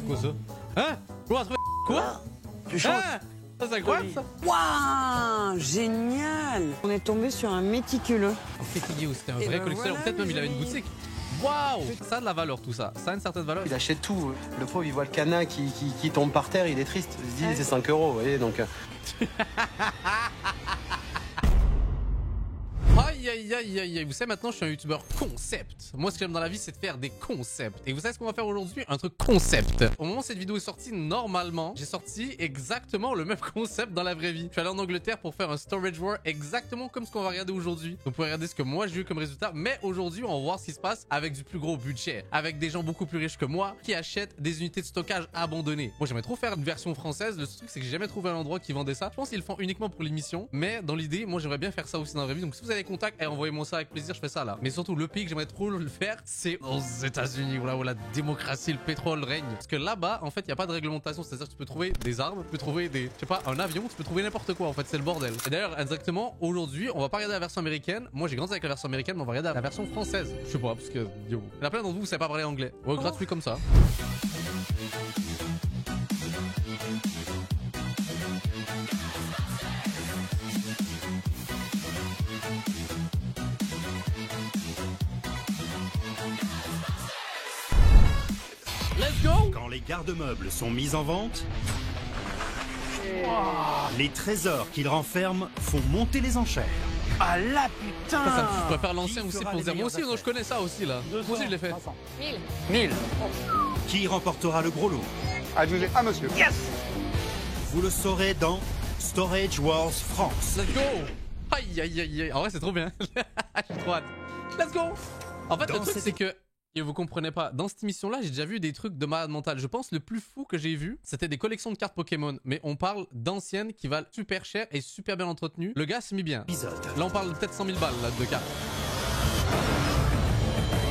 C'est quoi ça? Hein? Quoi? Tu chantes. Hein? Ça c'est quoi ça? Waouh, génial. On est tombé sur un méticuleux. C'était un vrai collectionneur. Peut-être même il avait une boutique. Waouh! Ça a de la valeur tout ça. Ça a une certaine valeur. Il achète tout. Le pauvre, il voit le canard qui tombe par terre, il est triste. Il se dit, c'est 5 euros, vous voyez, donc... Aïe. Vous savez, maintenant, je suis un youtubeur concept. Moi, ce que j'aime dans la vie, c'est de faire des concepts. Et vous savez ce qu'on va faire aujourd'hui? Un truc concept. Au moment où cette vidéo est sortie, normalement, j'ai sorti exactement le même concept dans la vraie vie. Je suis allé en Angleterre pour faire un storage war exactement comme ce qu'on va regarder aujourd'hui. Donc, vous pouvez regarder ce que moi, j'ai eu comme résultat. Mais aujourd'hui, on va voir ce qui se passe avec du plus gros budget. Avec des gens beaucoup plus riches que moi qui achètent des unités de stockage abandonnées. Moi, j'aimerais trop faire une version française. Le truc, c'est que j'ai jamais trouvé un endroit qui vendait ça. Je pense qu'ils le font uniquement pour l'émission. Mais dans l'idée, moi, j'aimerais bien faire ça aussi dans la vraie vie. Donc, si vous avez des contacts, envoyez-moi ça avec plaisir, je fais ça là. Mais surtout, le pays que j'aimerais trop le faire, c'est aux États-Unis, où la démocratie, le pétrole règne. Parce que là-bas, en fait, il n'y a pas de réglementation. C'est-à-dire que tu peux trouver des armes, tu peux trouver des, je sais pas, un avion, tu peux trouver n'importe quoi. En fait, c'est le bordel. Et d'ailleurs, exactement, aujourd'hui, on va pas regarder la version américaine. Moi, j'ai grandi avec la version américaine, mais on va regarder la version française. Je sais pas, parce que, yo, il y en a plein d'entre vous, vous savez pas parler anglais. Ouais, gratuit comme ça. Let's go! Quand les garde-meubles sont mis en vente, les trésors qu'ils renferment font monter les enchères. Ah la putain. Je préfère l'ancien aussi pour dire. Moi aussi, non, je connais ça aussi là. Moi aussi, je l'ai fait. 1000. Qui remportera le gros lot? Adjugé à monsieur. Yes. Vous le saurez dans Storage Wars France. Let's go! Aïe. En vrai, c'est trop bien. Je suis trop hâte. Let's go! En fait, le truc, c'est que. Et vous comprenez pas, dans cette émission-là, j'ai déjà vu des trucs de malade mental. Je pense le plus fou que j'ai vu, c'était des collections de cartes Pokémon. Mais on parle d'anciennes qui valent super cher et super bien entretenues. Le gars s'est mis bien. Là, on parle de peut-être 100 000 balles là, de cartes.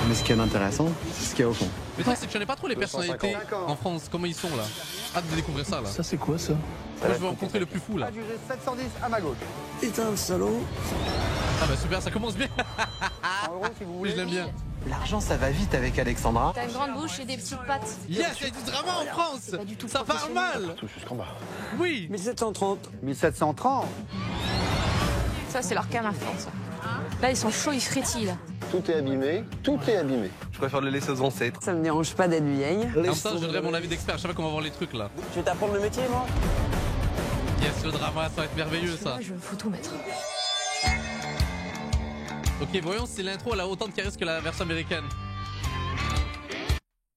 Mais ce qui est intéressant, c'est ce qu'il y a au fond. Mais le truc, c'est que je connais pas trop les personnalités en France. Comment ils sont là? Hâte de découvrir ça là. Ça, c'est quoi, ça? Moi, je veux rencontrer le plus fou là. Adjugé 710 à ma gauche. Putain de salaud. Ah bah super, ça commence bien. 100 euros si vous Oui, voulez. je l'aime bien. L'argent, ça va vite avec Alexandra. T'as une grande bouche et des petites pattes. Yes, il y a du drama en France. pas du tout Ça parle mal. Tout jusqu'en bas. Oui. 1730. 1730. Ça, c'est leur cam à France. Là, ils sont chauds, ils frétillent. Là. Tout est abîmé. Tout est abîmé. Je préfère le laisser aux ancêtres. Ça me dérange pas d'être vieille. Comme ça, je donnerai mon avis d'expert. Je sais pas comment voir les trucs là. Tu veux t'apprendre le métier, moi? Yes, le drama, ça va être merveilleux ça. Moi, je faut tout mettre. Ok, voyons si l'intro elle a autant de charisme que la version américaine.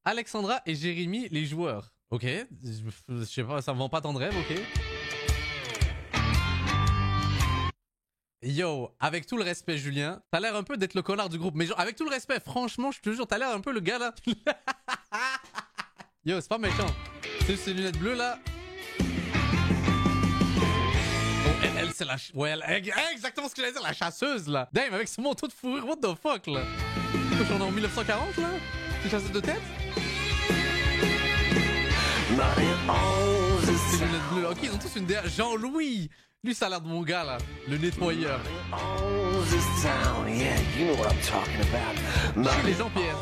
Alexandra et Jérémy, les joueurs. Ok, je sais pas, ça me vend pas tant de rêve, ok. Yo, avec tout le respect, Julien, t'as l'air un peu d'être le connard du groupe. Mais genre, avec tout le respect, franchement, je te jure, t'as l'air un peu le gars là. Yo, c'est pas méchant. C'est ces lunettes bleues là. Elle c'est la... Ouais, exactement ce que j'allais dire, la chasseuse, là. Damn, avec ce manteau de fourrure, what the fuck, là. On est en 1940, là. C'est chasseuse de tête. C'est lunettes bleues. Ok, ils ont tous une DA. Jean-Louis. Lui, ça a l'air de mon gars, là. Le nettoyeur. Je suis les Jean-Pierre.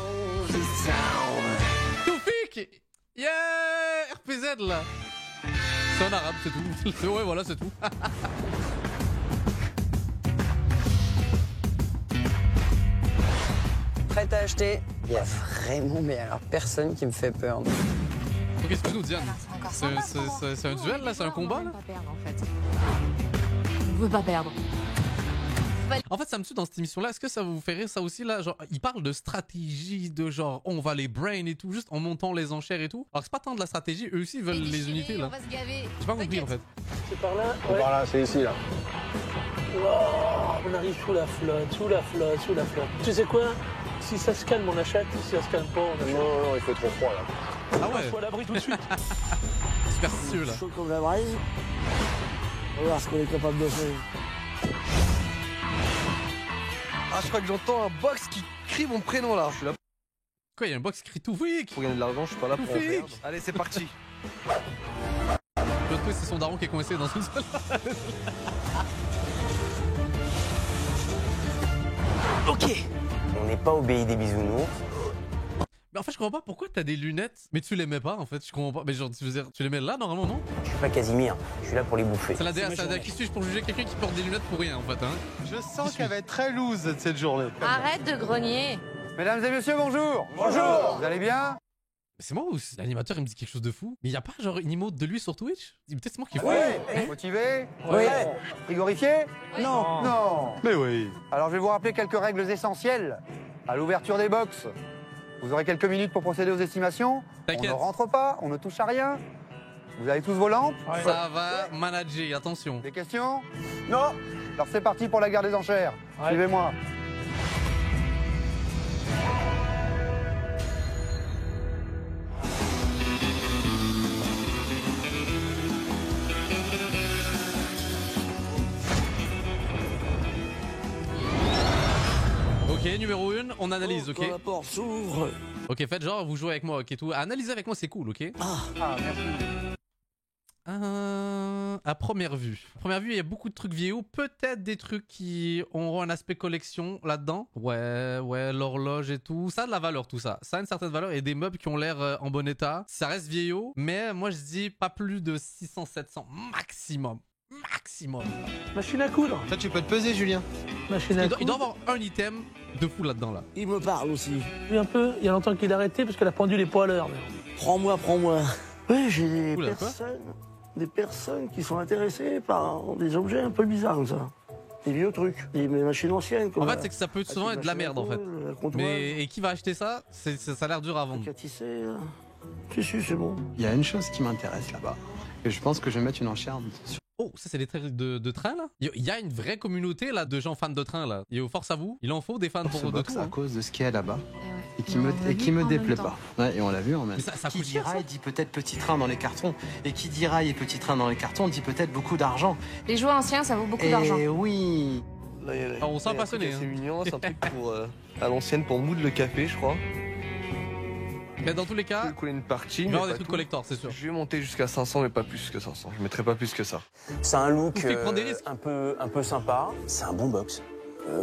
Toufik. Yeah, RPZ, là. C'est en arabe, c'est tout. Ouais, voilà, c'est tout. Prête à acheter? Il y a vraiment, mais alors, personne qui me fait peur. Ok, qu'est-ce que tu nous dis, Anne? C'est un duel, là? C'est un combat, là? On veut pas perdre, en fait. On veut pas perdre. En fait, ça me tue dans cette émission-là. Est-ce que ça vous fait rire, ça aussi, là? Genre, ils parlent de stratégie, de genre, on va les brain et tout, juste en montant les enchères et tout. Alors, c'est pas tant de la stratégie, eux aussi, ils veulent les unités, là. On va se gaver. J'ai pas compris, en fait. C'est par là? Ouais. Par là, c'est ici, là. Oh, on arrive sous la flotte. Tu sais quoi? Si ça se calme, on achète. Si ça se calme pas, on achète. Non, il fait trop froid, là. Ah ouais? On soit à l'abri tout de suite. Superstitieux, là. Chaud comme la braise. On va voir ce qu'on est capable de faire. Ah, je crois que j'entends un box qui crie mon prénom, là. Je suis là Quoi, il y a un box qui crie Toufik? pour gagner de l'argent, je suis pas là pour en Toufik. perdre. Allez, c'est parti. L'autre coup, c'est son daron qui est coincé dans une salle. Ok. On n'est pas au pays des bisounours. Mais en fait, je comprends pas pourquoi t'as des lunettes, mais tu les mets pas en fait. Je comprends pas. Mais genre, tu veux dire, tu les mets là normalement, non? Je suis pas Casimir, je suis là pour les bouffer. C'est la DA, qui suis-je pour juger quelqu'un qui porte des lunettes pour rien en fait, hein? Je sens qu'elle va être très loose cette journée. Arrête de grogner. Mesdames et messieurs, bonjour. Bonjour. Vous allez bien? C'est moi ou l'animateur il me dit quelque chose de fou? Mais y a pas genre une emote de lui sur Twitch? Peut-être c'est moi qui fou. Oui. Motivé? Oui. Frigorifié? Non. Non. Mais oui. Alors je vais vous rappeler quelques règles essentielles à l'ouverture des box. Vous aurez quelques minutes pour procéder aux estimations. On T'inquiète. ne rentre pas, on ne touche à rien. Vous avez tous vos lampes? Ça va manager, attention. Des questions? Non. Alors c'est parti pour la guerre des enchères. Suivez-moi. Ok, numéro 1, on analyse, ok? La porte s'ouvre. Ok, faites genre, vous jouez avec moi, ok, tout. Analyser avec moi, c'est cool, ok? Ah, merci. À première vue. À première vue, il y a beaucoup de trucs vieillots. Peut-être des trucs qui auront un aspect collection là-dedans. Ouais, l'horloge et tout. Ça a de la valeur, tout ça. Ça a une certaine valeur. Et des meubles qui ont l'air en bon état. Ça reste vieillot. Mais moi, je dis pas plus de 600, 700 maximum. Maximum. Machine à coudre. Ça, tu peux te peser, Julien. Machine à Il doit coudre. avoir un item de fou là-dedans, là. Il me parle aussi. Oui, un peu. Il y a longtemps qu'il a arrêté parce que la pendule est pas à l'heure. Prends-moi, prends-moi. Oui, j'ai des personnes qui sont intéressées par des objets un peu bizarres comme ça. Des vieux trucs, des machines anciennes. En fait, c'est que ça peut souvent être de la merde, en fait. Mais et qui va acheter ça? Ça a l'air dur à vendre. Si, c'est bon. Il y a une chose qui m'intéresse là-bas. Et je pense que je vais mettre une enchère sur... Oh, ça c'est des trains de train là? Il y a une vraie communauté là de gens fans de train là. Et force à vous, il en faut des fans ce pour de box tout. à Hein. cause de ce qu'il y a là-bas. Et Qui me déplaît pas. Ouais, et on l'a vu en même. Mais ça Qui coûte dit cher, ça. rail dit peut-être petit train dans les cartons. Et qui dit rail et petit train dans les cartons dit peut-être beaucoup d'argent. Les jouets anciens, ça vaut beaucoup d'argent. Et oui. Alors, on s'en passionné. C'est Hein. mignon, c'est un truc pour, à l'ancienne pour moudre le café, je crois. Mais dans tous les Je cas, vais couler une partie. il va y mais avoir des pas trucs tout. collector, c'est sûr. Je vais monter jusqu'à 500, mais pas plus que 500. Je mettrai pas plus que ça. C'est un look Vous faites prendre des risques. un peu sympa. C'est un bon box.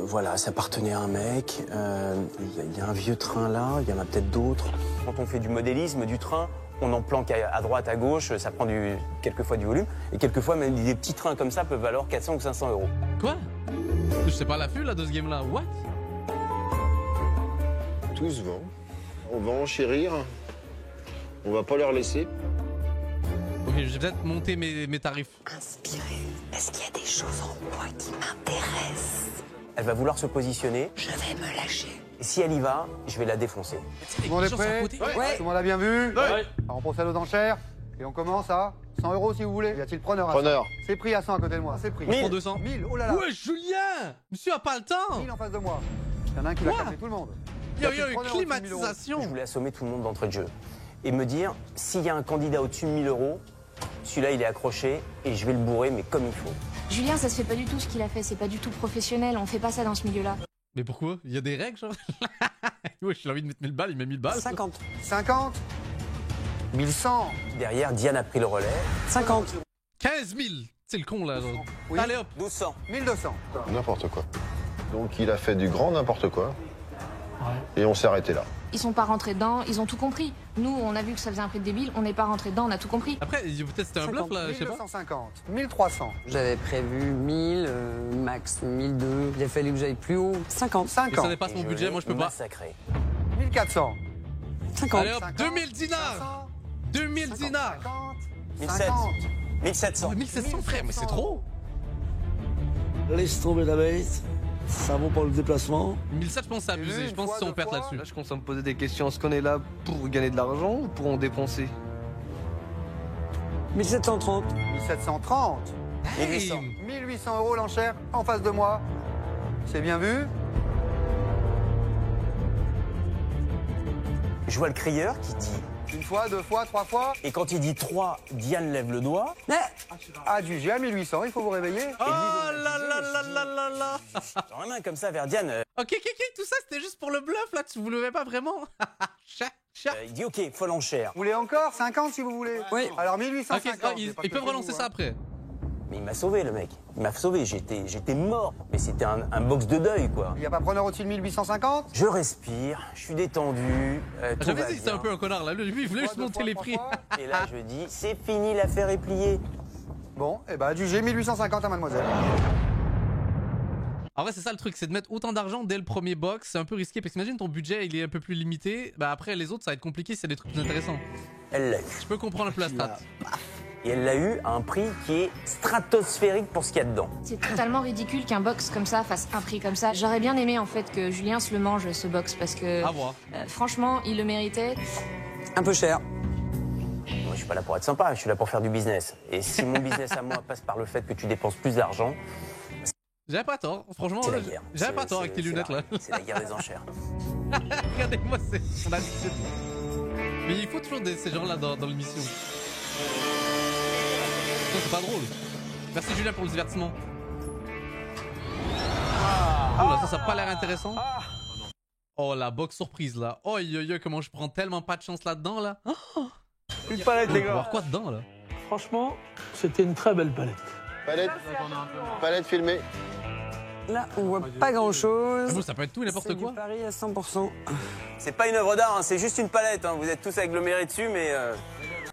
Voilà, ça appartenait à un mec. Il y a un vieux train là, il y en a peut-être d'autres. Quand on fait du modélisme du train, on en planque à droite, à gauche, ça prend quelquefois du volume. Et quelquefois, même des petits trains comme ça peuvent valoir 400 ou 500 euros. Quoi? Je sais pas l'affût là de ce game là. What? Tout se vend. On va enchérir. On va pas leur laisser. Ok, je vais peut-être monter mes tarifs. Inspirez. Est-ce qu'il y a des choses en bois qui m'intéressent? Elle va vouloir se positionner. Je vais me lâcher. Et si elle y va, je vais la défoncer. Tout le monde est prêt? Ouais. Tout le monde a bien vu? Ouais. Alors on procède aux enchères. Et on commence à 100 euros si vous voulez. Y a-t-il preneur à 100? Preneur. C'est pris à 100 à côté de moi. C'est pris. 1000. 200. 1000. Oh là là. Ouais, Julien! Monsieur a pas le temps! 1000 en face de moi. Il y en a un qui va Quoi? casser tout le monde. Il y a eu une preneur au-dessus de 1000 euros. climatisation. Je voulais assommer tout le monde d'entrée de jeu. Et me dire, s'il y a un candidat au-dessus de 1000 euros, celui-là, il est accroché et je vais le bourrer, mais comme il faut. Julien, ça se fait pas du tout ce qu'il a fait, c'est pas du tout professionnel, on fait pas ça dans ce milieu-là. Mais pourquoi? Il y a des règles, genre? Ouais, j'ai envie de mettre 1000 balles, il met 1000 balles. 50. 50. 1100. Derrière, Diane a pris le relais. 50. 15 000! C'est le con là. Genre. Oui. Allez hop! 1200. 1200. N'importe quoi. Donc il a fait du grand n'importe quoi. Et on s'est arrêté là. Ils sont pas rentrés dedans, ils ont tout compris. Nous, on a vu que ça faisait un prix de débile, on n'est pas rentrés dedans, on a tout compris. Après, peut-être c'était un bluff là, je sais pas. 1250. 1300. J'avais prévu 1000, max 1002. Il a fallu que j'aille plus haut. 50. Mais ça 50. dépasse mon Et budget, moi je peux pas. massacrer. 1400. 50. Allez hop, 50, 2000 dinars! 2000 dinars! 50. 1700. Oh, 1700 frère, mais c'est trop! Laisse tomber la bête. Ça vaut pas le déplacement. 1700, je pense que c'est abusé. Je pense que si on perd là-dessus. Là, je commence à me poser des questions. Est-ce qu'on est là pour gagner de l'argent ou pour en dépenser? 1730. 1730. 1800. 1800 euros l'enchère en face de moi. C'est bien vu. Je vois le crieur qui dit. Une fois, deux fois, trois fois. Et quand il dit 3, Diane lève le doigt. Adjugé à 1800, il faut vous réveiller. Oh là là là là là là! Genre la main comme ça vers Diane. Ok, tout ça c'était juste pour le bluff là, tu vous levez pas vraiment? Il dit ok, folle enchère. Vous voulez encore 50 si vous voulez. Oui. Alors Ok, 1850. ils peuvent relancer ça après. Mais il m'a sauvé, le mec. Il m'a sauvé, j'étais mort. Mais c'était un box de deuil, quoi. Il n'y a pas preneur au-dessus de 1850? Je respire, je suis détendu. J'avais dit que c'était un peu un connard, là. Lui, il voulait juste monter les prix. Et là, je dis, c'est fini, l'affaire est pliée. Bon, et bah, adjugé 1850 à mademoiselle. En vrai, c'est ça le truc, c'est de mettre autant d'argent dès le premier box. C'est un peu risqué parce qu'imagine ton budget, il est un peu plus limité. Bah après, les autres, ça va être compliqué si c'est des trucs plus intéressants. Elle l'a eu. Je peux comprendre un peu la strat. Et elle l'a eu à un prix qui est stratosphérique pour ce qu'il y a dedans. C'est totalement ridicule qu'un box comme ça fasse un prix comme ça. J'aurais bien aimé en fait que Julien se le mange ce box parce que franchement il le méritait. Un peu cher. Moi je suis pas là pour être sympa, je suis là pour faire du business. Et si mon business à moi passe par le fait que tu dépenses plus d'argent... J'avais pas tort, franchement, j'avais pas tort avec tes lunettes là. C'est la guerre des enchères. Regardez-moi, c'est mon attitude. Mais il faut toujours ces gens-là dans l'émission. C'est pas drôle. Merci Julien pour le divertissement. Oh là, ça a pas l'air intéressant. Oh la box surprise là. Oh yo comment je prends tellement pas de chance là-dedans là. Oh. Une palette les gars. Voir quoi dedans là? Franchement, c'était une très belle palette. Palette filmée. Là, on voit pas grand-chose. Ça peut être tout et n'importe quoi. C'est du Paris à 100%. C'est pas une œuvre d'art, hein, c'est juste une palette. Hein. Vous êtes tous agglomérés dessus, mais...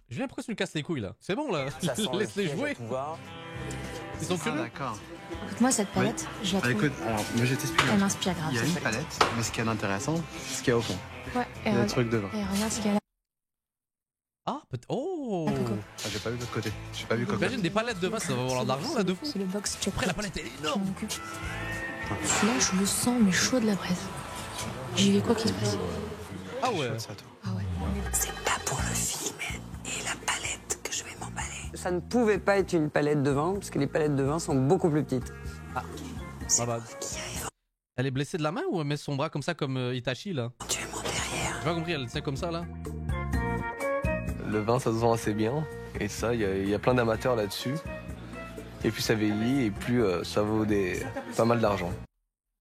J'ai l'impression qu'il me casse les couilles là. C'est bon là. Laisse-les jouer. Ils sont curieux. D'accord. Écoute-moi cette palette, je la trouve. Écoute, alors moi je t'explique. Elle m'inspire grave. Il y a une palette, mais ce qui est intéressant, c'est ce qu'il y a au fond. Ouais. Il y a le truc devant. Et regarde ce qu'il y a là. Ah, oh. Ah, j'ai pas vu de l'autre côté. J'ai pas vu Coco. Imagine des palettes de vin, ça va valoir de l'argent là de fou. C'est le box. Après la palette elle est énorme. Celui-là, je le sens mais chaud de la braise. J'y vais quoi qu'il se passe. Ah ouais. Ah ouais. C'est pas pour le film et la palette que je vais m'emballer. Ça ne pouvait pas être une palette de vin, parce que les palettes de vin sont beaucoup plus petites. Ah, elle est blessée de la main ou elle met son bras comme ça comme Itachi là? Tu es mon derrière. J'ai pas compris, elle tient comme ça là. Le vin, ça se vend assez bien. Et ça, il y a plein d'amateurs là-dessus. Et plus ça vieillit, et plus ça vaut pas mal d'argent.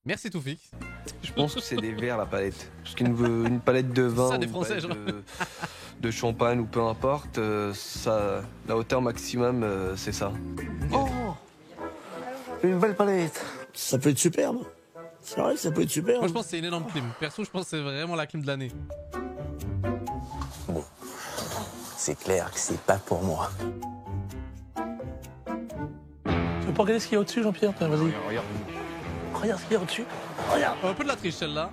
Merci Toufik. Je pense que c'est des verres la palette. Parce qu'une palette de vin, ça, des ou une Français, palette de champagne ou peu importe, la hauteur maximum, c'est ça. Oh, une belle palette. Ça peut être superbe. C'est vrai que ça peut être superbe. Moi je pense que c'est une énorme clim. Perso, je pense que c'est vraiment la clim de l'année. Bon, c'est clair que c'est pas pour moi. Tu veux pas regarder ce qu'il y a au-dessus, Jean-Pierre? Vas-y. Regarde ce qu'il y a au-dessus. Regarde. Un peu de la triche celle-là.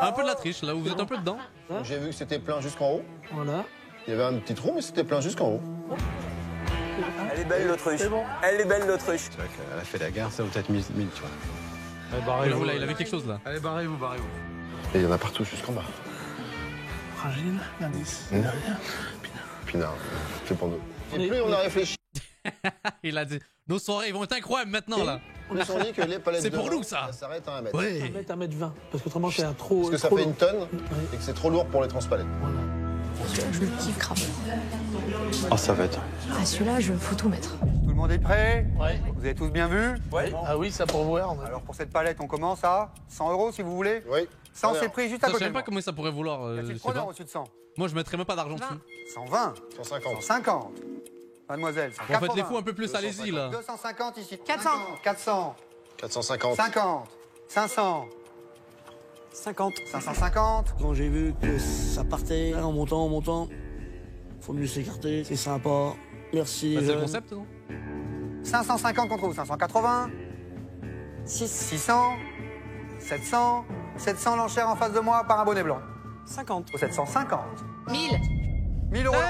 Un peu de la triche là où vous êtes un peu dedans. J'ai vu que c'était plein jusqu'en haut. Voilà. Il y avait un petit trou, mais c'était plein jusqu'en haut. Elle est belle l'autruche. Bon. Elle est belle l'autruche. C'est vrai qu'elle a fait la gare, ça vaut peut-être 1000, tu vois. Il avait quelque chose là. Allez, barrez-vous. Et il y en a partout jusqu'en bas. Fragile, indice. Pinard, c'est pour nous. Et plus on a réfléchi, Il a dit, nos soirées vont être incroyables maintenant là. plus on dit que les palettes C'est de pour vin, nous, ça. s'arrête à 1 mètre. Ouais. 1 mètre 20. Parce qu'autrement, c'est un trop. Parce que ça trop fait long. une tonne et que c'est trop lourd pour les transpalettes. Je le kiffe grave. Oh, ça va être. Ah celui-là, je faut tout mettre. Tout le monde est prêt? Ouais. Vous avez tous bien vu? Ouais. Ah oui, ça pour voir. Alors pour cette palette, on commence à 100 € si vous voulez. Oui. 100 c'est pris juste à Je côté sais de pas moi. comment ça pourrait vouloir. Y Je a-t-il sais preneur pas. au-dessus de 100? Moi je mettrais même pas d'argent dessus. 120. 150. 150. Mademoiselle, 180. Bon, faites les fous un peu plus, allez-y là. 250 ici. 400. 400. 450. 50. 500. 50. 550. Quand j'ai vu que ça partait en montant, faut mieux s'écarter, c'est sympa. Merci. Bah, c'est le jeune. concept non? 550 contre vous. 580. 600. 700. 700 l'enchère en face de moi par un bonnet blanc. 50. Au 750. 1000. 1000 € l'enchère.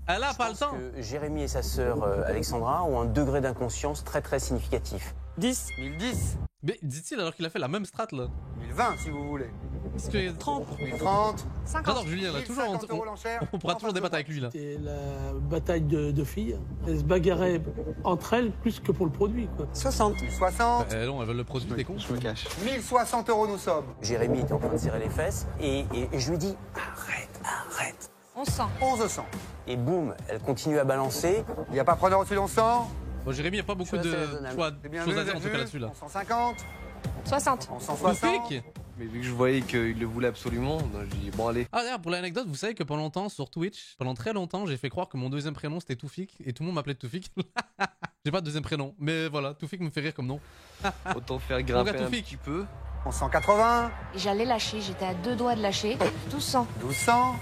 Elle a pas le temps. Que Jérémy et sa sœur Alexandra ont un degré d'inconscience très très significatif. 10. 1010. Mais dit-il alors qu'il a fait la même strat là. 1020 si vous voulez. Parce que 30. 1030. 50. j'adore Julien là, toujours 1050 € l'enchère. on pourra toujours débattre avec lui là. C'était la bataille de filles. Elles se bagarraient entre elles plus que pour le produit, quoi. 60. 1060. Non, elles veulent le produit, t'es con. Je me cache. 1060 € nous sommes. Jérémy était en train de serrer les fesses et je lui dis arrête. On sent. 1100. Et boum, elle continue à balancer. Il n'y a pas preneur au-dessus de 1100. Bon, Jérémy, il n'y a pas beaucoup Je suis de assez raisonnable. choix, C'est bien choses vu, à dire en vous tout cas avez là-dessus vu là. 1150. 60. 1160. Toufik Mais vu que je voyais qu'il le voulait absolument, j'ai dit bon allez. Ah d'ailleurs pour l'anecdote, vous savez que pendant longtemps sur Twitch, pendant très longtemps, j'ai fait croire que mon deuxième prénom c'était Toufik et tout le monde m'appelait Toufik. J'ai pas de deuxième prénom, mais voilà, Toufik me fait rire comme nom. Autant faire grimper un petit peu. On 180. J'allais lâcher, j'étais à 2 doigts de lâcher. 1200. 1200.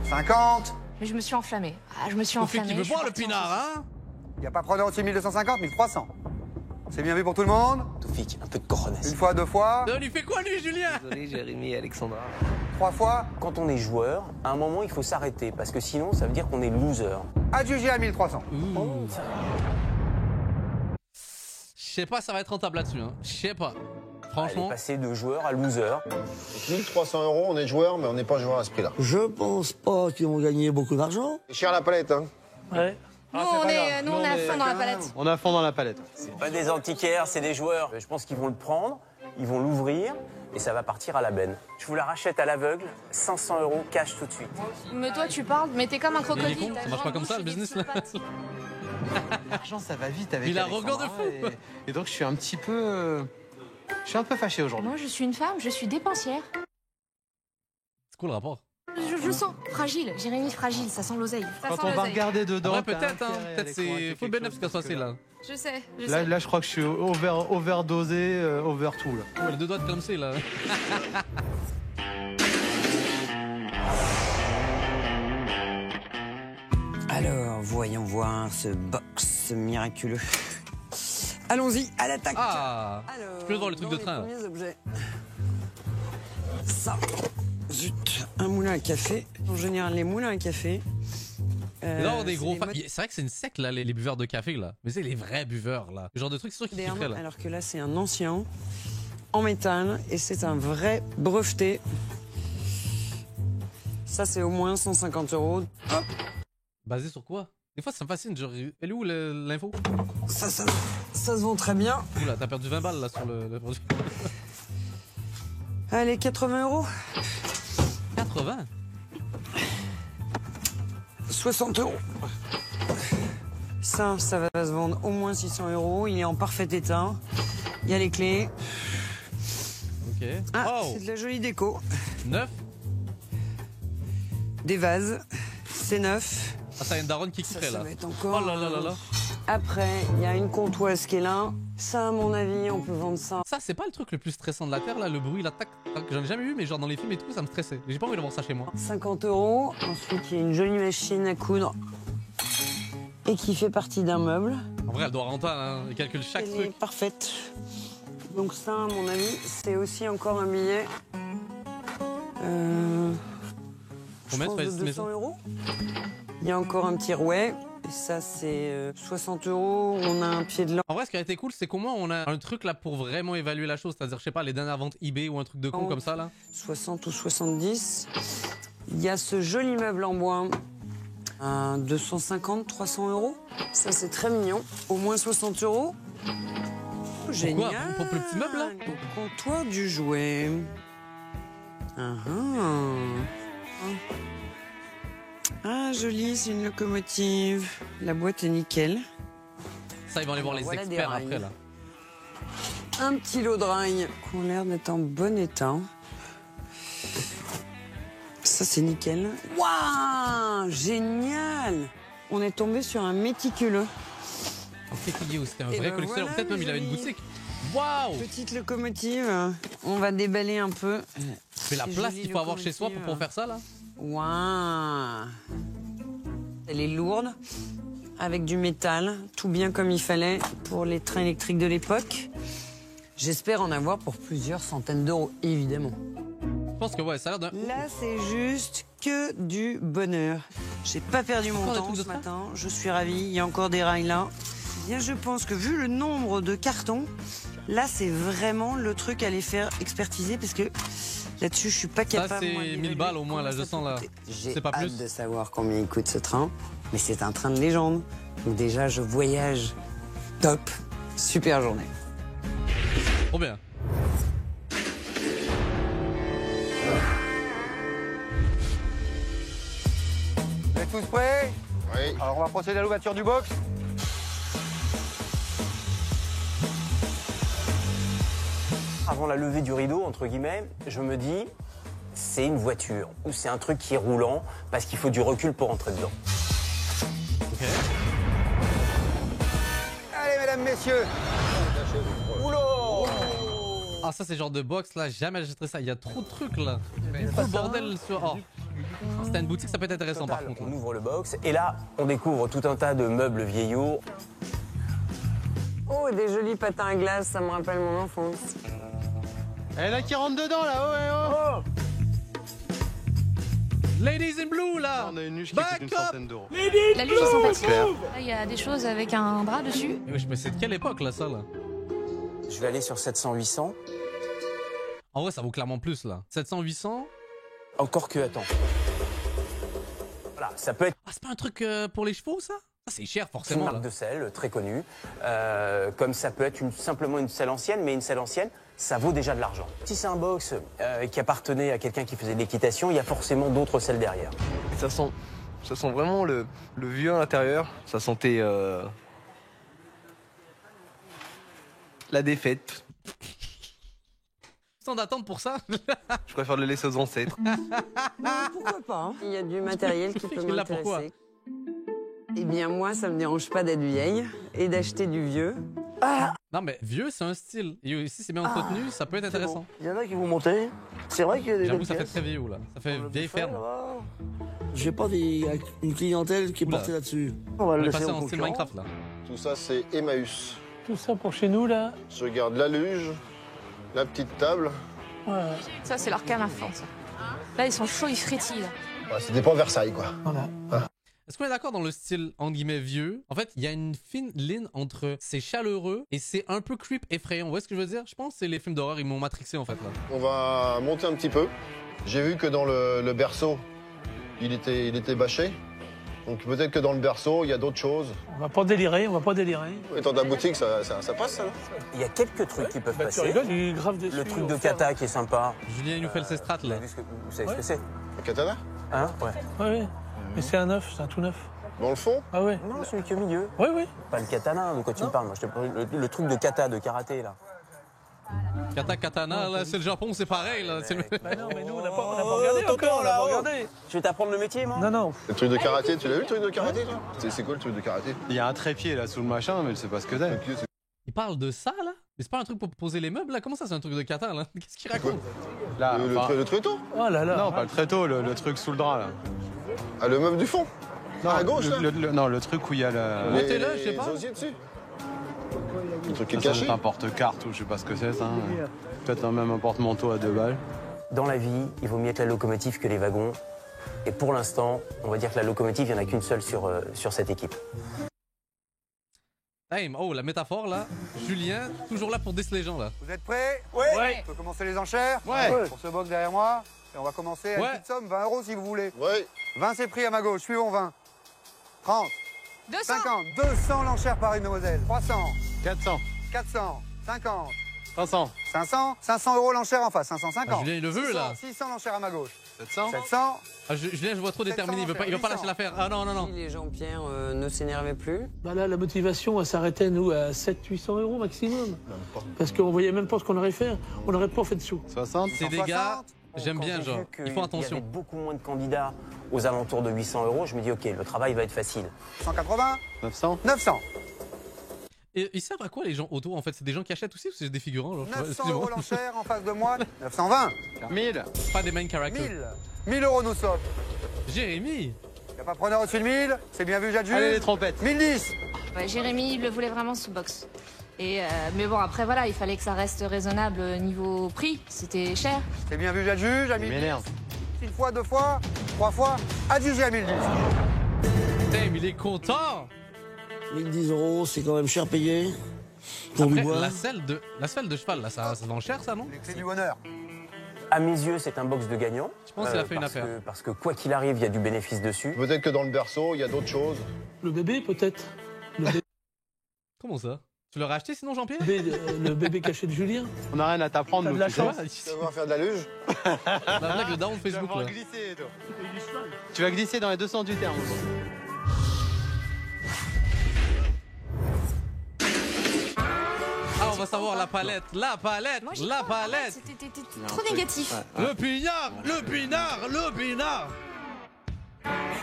50. Mais je me suis enflammée. Ah, je me suis Toufik enflammée. qui veut boire le pinard, hein? Y a pas preneur aussi 1250, 1300. C'est bien vu pour tout le monde? Toufik, un peu de cojones. Une fois, 2 fois. Il fait quoi lui, Julien? Désolé, Jérémy et Alexandra. 3 fois. Quand on est joueur, à un moment, il faut s'arrêter, parce que sinon, ça veut dire qu'on est loser. Adjugé à 1300. Je sais pas, ça va être rentable là-dessus, hein. Je sais pas. Franchement. Passer de joueur à loser. 1300 €, on est joueur, mais on n'est pas joueur à ce prix-là. Je pense pas qu'ils vont gagner beaucoup d'argent. C'est cher la palette, hein. Ouais. Nous, on est à fond dans la palette. On est à fond dans la palette. C'est pas des antiquaires, c'est des joueurs. Je pense qu'ils vont le prendre, ils vont l'ouvrir, et ça va partir à la benne. Je vous la rachète à l'aveugle, 500 € cash tout de suite. Mais toi, tu parles, mais t'es comme un crocodile. con, ça marche pas comme ça le business là. L'argent, ça va vite avec. Il est arrogant de fou. Et donc, je suis un petit peu. Je suis un peu fâché aujourd'hui. Moi, je suis une femme, je suis dépensière. C'est quoi le rapport? Je sens fragile, Jérémy fragile, ça sent l'oseille. Quand on va regarder dedans. Ouais, peut-être, hein. Peut-être c'est full bénéfice qu'à passer là. Je sais. Là, je crois que je suis overdosé, over tout là. Ouais, les 2 doigts de clamser là. Alors, voyons voir ce box miraculeux. Allons-y, à l'attaque. Ah. Alors, je peux voir le truc de train. Les premiers objets. Ça. Zut, un moulin à café. En général, les moulins à café. Là, des gros. C'est vrai que c'est une secte là, les buveurs de café là. Mais c'est les vrais buveurs là. Le genre de truc, c'est sûr qu'ils kifferaient là. Alors que là, c'est un ancien en métal et c'est un vrai breveté. Ça, c'est au moins 150 €. Hop. Basé sur quoi? Des fois, ça me fascine. Genre, elle est où l'info? Ça se vend très bien. Oula, t'as perdu 20 balles là sur le produit. Allez, 80 €. 80? 60 €. Ça va se vendre au moins 600 €. Il est en parfait état. Il y a les clés. Ok. Ah, c'est de la jolie déco. Neuf? Des vases. C'est neuf. Ah, ça y a une daronne qui kifferait là. Ça va être encore. Oh là là là là. Après, il y a une comptoise qui est là. Ça, à mon avis, on peut vendre ça. Ça, c'est pas le truc le plus stressant de la Terre, là, le bruit, la tac, tac. J'en ai jamais eu, mais genre dans les films et tout, ça me stressait. J'ai pas envie de voir ça chez moi. 50 €. Ensuite, il y a une jolie machine à coudre. Et qui fait partie d'un meuble. En vrai, elle doit rentrer, hein. Elle calcule chaque truc. Elle est parfaite. Donc ça, à mon avis, c'est aussi encore un billet. Combien de 200 €. Il y a encore un petit rouet. Et ça, c'est 60 €. On a un pied de lampe. En vrai, ce qui a été cool, c'est qu'au moins, on a un truc là pour vraiment évaluer la chose. C'est-à-dire, je sais pas, les dernières ventes eBay ou un truc de con comme ça, là. 60 ou 70. Il y a ce joli meuble en bois. 250, 300 €. Ça, c'est très mignon. Au moins 60 €. Génial. Pour le petit meuble, là? Au comptoir du jouet. Ah, joli, c'est une locomotive. La boîte est nickel. Ça, ils vont aller voir les experts après, là. Un petit lot de rails qui ont l'air d'être en bon état. Ça, c'est nickel. Waouh, génial! On est tombé sur un méticuleux. C'était un vrai collectionneur. Peut-être même il avait une boutique. Waouh! Petite locomotive. On va déballer un peu. Mais la place qu'il faut avoir chez soi pour faire ça, là? Waouh! Elle est lourde, avec du métal, tout bien comme il fallait pour les trains électriques de l'époque. J'espère en avoir pour plusieurs centaines d'euros, évidemment. Je pense que ouais, ça a l'air d'un... Là, c'est juste que du bonheur. J'ai pas perdu mon temps ce matin, je suis ravie. Il y a encore des rails là. Bien, je pense que vu le nombre de cartons, là, c'est vraiment le truc à les faire expertiser parce que là-dessus, je suis pas capable. Ça, c'est 1000 balles au moins, là, je sens là. C'est pas plus. J'ai hâte de savoir combien il coûte ce train, mais c'est un train de légende. Donc déjà, je voyage. Top. Super journée. Trop bien. Vous êtes tous prêts? Oui. Alors, on va procéder à l'ouverture du box. avant la levée du rideau, entre guillemets, je me dis, c'est une voiture ou c'est un truc qui est roulant parce qu'il faut du recul pour entrer dedans. Okay. Allez, mesdames, messieurs. Oula! Ah, ça, c'est le genre de box là, jamais j'achèterais ça. Il y a trop de trucs là. Tout le bordel sur. Oh. C'était une boutique, ça peut être intéressant par contre. On ouvre le box et là, on découvre tout un tas de meubles vieillots. Oh, des jolis patins à glace, ça me rappelle mon enfance. Elle a qui rentre dedans là, oh. Ladies in blue là. On a une luge qui coûte une centaine d'euros. La luge est sympathique. Là, il y a des choses avec un drap dessus. Mais c'est de quelle époque là, ça là? Je vais aller sur 700-800. En vrai, ça vaut clairement plus là. 700-800. Encore que, attends. Voilà, ça peut être... Ah, c'est pas un truc pour les chevaux, ça? Ça, c'est cher, forcément. C'est une marque de selle, très connue. Comme ça peut être simplement une selle ancienne, mais une selle ancienne, ça vaut déjà de l'argent. Si c'est un box qui appartenait à quelqu'un qui faisait de l'équitation, il y a forcément d'autres selles derrière. Ça sent vraiment le vieux à l'intérieur. Ça sentait la défaite. Sans d'attente pour ça. Je préfère le laisser aux ancêtres. Pourquoi pas, hein. Il y a du matériel qui peut m'intéresser. Eh bien, moi, ça me dérange pas d'être vieille et d'acheter du vieux. Ah. Non, mais vieux, c'est un style. Et si c'est bien entretenu, ça peut être intéressant. Bon. Il y en a qui vont monter. C'est vrai qu'il y a des. J'avoue, ça fait très vieux, là. Ça fait vieille ferme. J'ai pas une clientèle qui est portée là-dessus. On va le passer en style Minecraft, là. Tout ça, c'est Emmaüs. Tout ça pour chez nous, là. Je regarde la luge, la petite table. Ouais. Ça, c'est l'arcane à fond, ça. Là, ils sont chauds, ils frétillent. Ouais, c'était pas Versailles, quoi. Voilà. Ah. Est-ce qu'on est d'accord dans le style, entre guillemets, vieux? En fait, il y a une fine ligne entre c'est chaleureux et c'est un peu creep effrayant. Vous voyez ce que je veux dire? Je pense que c'est les films d'horreur, ils m'ont matrixé, en fait, là. On va monter un petit peu. J'ai vu que dans le berceau, il était bâché. Donc peut-être que dans le berceau, il y a d'autres choses. On va pas délirer, on va pas délirer. Étant dans la boutique, ça passe, ça, non? Il y a quelques trucs qui peuvent passer. Le truc de kata qui est sympa. Julien, il nous fait le C-Strat, là. Vous savez ce que c'est? Un katana? Hein? Ouais. Oui, mais c'est un neuf, c'est un tout neuf. Dans le fond? Ah ouais. Non, celui qui est au milieu. Oui, oui. Pas le katana, de quoi tu me parles? Moi, je te parle le truc de kata, de karaté, là. Kata, katana, là, c'est le Japon, c'est pareil, là. Bah non, mais nous, on n'a pas regardé encore, on n'a pas regardé. Je vais t'apprendre le métier, moi? Non, non. Le truc de karaté, tu l'as vu, le truc de karaté, toi? C'est quoi, le truc de karaté? Il y a un trépied, là, sous le machin, mais je sais pas ce que c'est. Il parle de ça, là? Mais c'est pas un truc pour poser les meubles, là? Comment ça, c'est un truc de kata, là? Qu'est-ce qu'il raconte? Là, le tréteau? Oh là là. Non, pas le tréteau, le truc sous le drap, là. Ah, le meuble du fond? Non, à gauche, là? Non, le truc où il y a le... Mettez-le, je sais pas. Dessus. Le truc qui est Ça, caché. c'est un porte-carte ou je sais pas ce que c'est, ça. Peut-être même un porte-manteau à 2 balles. Dans la vie, il vaut mieux être la locomotive que les wagons. Et pour l'instant, on va dire que la locomotive, il n'y en a qu'une seule sur cette équipe. Hey, oh, la métaphore, là. Julien, toujours là pour déceler les gens, là. Vous êtes prêts? Oui. On peut commencer les enchères? Ouais. Pour ce box derrière moi. Et on va commencer à une petite somme, 20 € si vous voulez. Ouais. 20 c'est pris à ma gauche, suivons 20. 30. 200. 50. 200 l'enchère par une demoiselle. 300. 400. 400. 50. 500. 500. 500 € l'enchère en face. 550. Ah, Julien, il le veut, 600, là. 600 l'enchère à ma gauche. 700. 700. Ah, Julien, je vois trop déterminé, il veut pas lâcher l'affaire. Ah non, non, non. Si les Jean-Pierre ne s'énervaient plus. Bah là, la motivation, elle s'arrêtait, nous, à 700-800 € maximum. Parce qu'on voyait même pas ce qu'on aurait fait. On n'aurait pas fait de sous. 60. C'est des gars, j'aime bien, genre. Ils font Il y attention. avait beaucoup moins de candidats aux alentours de 800 €. Je me dis, OK, le travail va être facile. 180. 900. 900. Et ils servent à quoi les gens autour en fait? C'est des gens qui achètent aussi ou c'est des figurants? Genre, 900 € l'enchère en face de moi. 920. 1000. Pas des main characters. 1000. 1000 € nous sommes. Jérémy. Y a pas preneur au-dessus de 1000. C'est bien vu, Jadju. Allez, les trompettes. 1010. Ouais, Jérémy, il le voulait vraiment sous box. Et mais bon, après, voilà, il fallait que ça reste raisonnable niveau prix. C'était cher. C'est bien vu, Jadju. J'ai mis m'énerve. 10. Une fois, 2 fois, 3 fois. Adjugé à 1010. Damn, il est content. 1010 €, c'est quand même cher payé. Pour Après, du bois. la selle de cheval, là, ça vend cher, ça, non? Les clés du bonheur. À mes yeux, c'est un box de gagnant. Je pense qu'il a fait une affaire. Parce que quoi qu'il arrive, il y a du bénéfice dessus. Peut-être que dans le berceau, il y a d'autres choses. Le bébé, peut-être. Comment ça? Tu l'aurais acheté sinon, Jean-Pierre? Le bébé caché de Julien. On n'a rien à t'apprendre, nous. de la tu sais. chance. Tu vas faire de la luge? La blague, le down Tu vas Facebook, pouvoir là. glisser, toi. Tu vas glisser dans les 200 du terme. Ah, on va savoir la palette. La palette. Moi, La palette. T'étais trop négatif. Le pinard. Le pinard. Le pinard.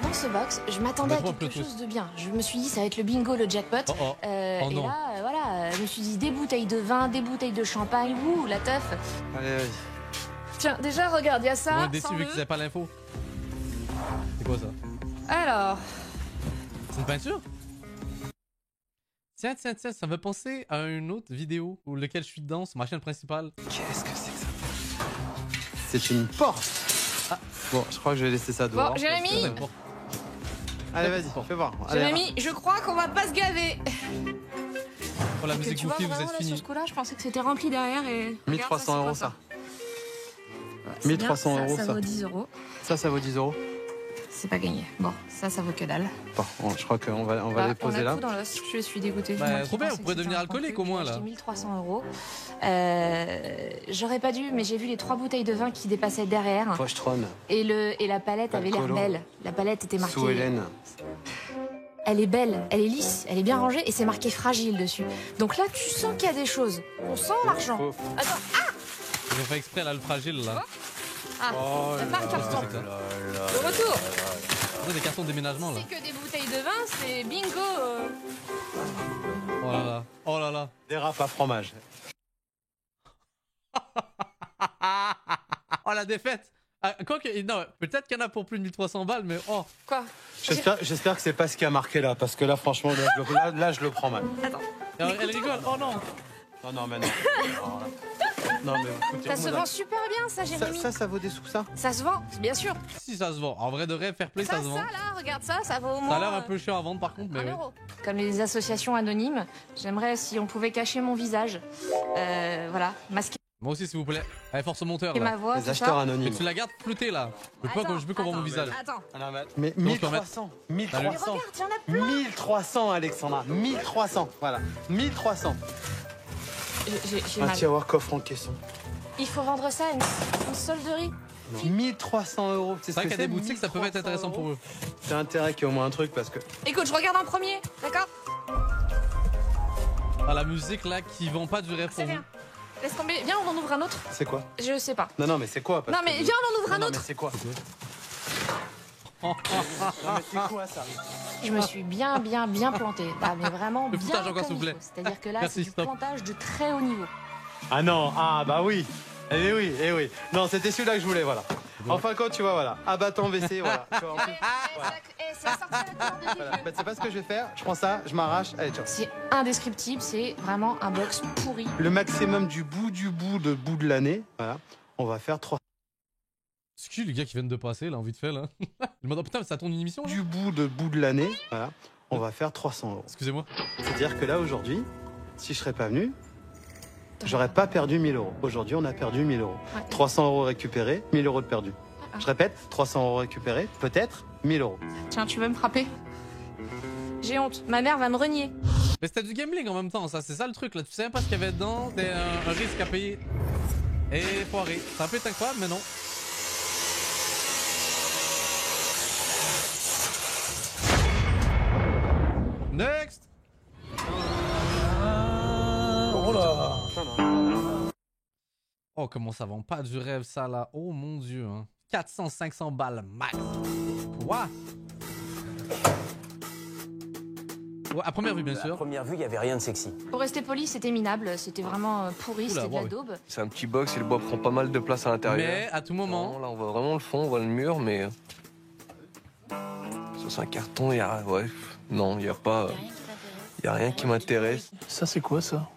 Dans ce box, je m'attendais à quelque chose de bien. Je me suis dit, ça va être le bingo, le jackpot. Et non. là, voilà, je me suis dit, des bouteilles de vin, des bouteilles de champagne, ouh, la teuf. Allez, vas-y. Tiens, déjà, regarde, il y a ça. On est déçu vu qu'ils n'avaient pas l'info. C'est quoi ça? Alors. C'est une peinture? Tiens, ça me fait penser à une autre vidéo où lequel je suis dedans sur ma chaîne principale. Qu'est-ce que c'est que ça? C'est une porte. Ah, bon, je crois que je vais laisser ça dehors. Bon, Jérémy. Allez, vas-y, fais voir. Jérémy, je crois qu'on va pas se gaver. Oh, la musique goofy, vous êtes fini. Sur ce coup-là, je pensais que c'était rempli derrière et. 1300 € ça. Ouais, 1300 € ça vaut 10 €. Ça vaut 10 €. C'est pas gagné. Bon, ça vaut que dalle. Bon, je crois qu'on va les poser là. Tout dans l'os. Je suis dégoûtée. Bah, trop bien, vous pourrez devenir alcoolique au moins là. J'ai 1300 €. J'aurais pas dû, mais j'ai vu les 3 bouteilles de vin qui dépassaient derrière. Pochetron. Et la palette avait l'air belle. La palette était marquée. Sous Hélène. Elle est belle, elle est lisse, elle est bien rangée et c'est marqué fragile dessus. Donc là, tu sens qu'il y a des choses. On sent l'argent. Attends, Ils ont fait exprès là, le fragile là. Ah, la marque carton. De retour. C'est des cartons de déménagement là. C'est que des bouteilles de vin, c'est bingo. Oh là là, oh là là. Des râpes à fromage. Oh la défaite. Quoique, non, peut-être qu'il y en a pour plus de 1300 balles, mais oh. Quoi? J'espère que c'est pas ce qui a marqué là, parce que là, franchement, là je le prends mal. Attends. Elle rigole, oh non. Non, mais non. Non, mais écoutez, ça se vend super bien, ça, Jérémy. Ça vaut des sous, ça? Ça se vend, bien sûr. Si ça se vend. En vrai de vrai, fair play, ça se vend. Ça, là, regarde ça, ça vaut au moins. Ça a l'air un peu chiant à vendre par contre, mais. 1 €. Comme les associations anonymes, j'aimerais si on pouvait cacher mon visage. Voilà, masquer. Moi aussi, s'il vous plaît. Allez, force au monteur. Et là. ma voix, les acheteurs anonymes. Mais tu la gardes flottée là. Je veux qu'on voit mon visage. Attends. Mais 1300. 1300. 1300, Alexandra. 1300. Voilà. 1300. J'ai un mal. tiroir coffre en caisson. Il faut vendre ça à une solderie. 1300 €. C'est vrai qu'il y a des boutiques, ça peut être intéressant pour eux. C'est intérêt qu'il y ait au moins un truc parce que. Écoute, je regarde en premier, d'accord? Ah, la musique là qui vend pas du rêve pour vous. Laisse tomber. Viens, on en ouvre un autre. C'est quoi? Je sais pas. Non, mais c'est quoi? Non, mais viens, on en ouvre un autre. Mais c'est quoi? Non, mais c'est quoi ça? Je me suis bien planté. Ah, mais vraiment le bien. encore, s'il vous plaît. C'est-à-dire que là, merci, c'est du plantage de très haut niveau. Ah non, ah bah oui. Eh oui. Non, c'était celui-là que je voulais, voilà. En fin de compte, tu vois, voilà. Abattant WC, voilà. Tu vois, C'est sorti à la couleur de voilà. Bah, c'est pas ce que je vais faire. Je prends ça, je m'arrache. Allez, ciao. C'est indescriptible, c'est vraiment un box pourri. Le maximum du bout de l'année, voilà. On va faire 3. C'est qui les gars qui viennent de passer là, envie de faire là? Je me demande, putain, ça tourne une émission là? Du bout de l'année, voilà. On va faire 300 €. Excusez-moi. C'est-à-dire que là, aujourd'hui, si je serais pas venu, j'aurais pas perdu 1000 €. Aujourd'hui, on a perdu 1000 €. Ouais. 300 € récupérés, 1000 € de perdu. Je répète, 300 € récupérés, peut-être 1000 €. Tiens, tu veux me frapper? J'ai honte, ma mère va me renier. Mais c'était du gambling en même temps, ça, c'est ça le truc là. Tu sais même pas ce qu'il y avait dedans, t'es un risque à payer. Et foiré. Ça peut être incroyable, mais non. Next! Oh là! Oh, comment ça vend pas du rêve ça là? Oh mon dieu, hein. 400-500 balles max. Quoi? Ouais, à première vue, bien sûr. À première vue, il n'y avait rien de sexy. Pour rester poli, c'était minable, c'était vraiment pourri, c'était de la daube. C'est un petit box et le bois prend pas mal de place à l'intérieur. Mais à tout moment. Non, là, on voit vraiment le fond, on voit le mur, mais. Ça, c'est un carton, il y a. Ouais. Non, il n'y a pas. Il n'y a rien qui m'intéresse. Ça, c'est quoi ça?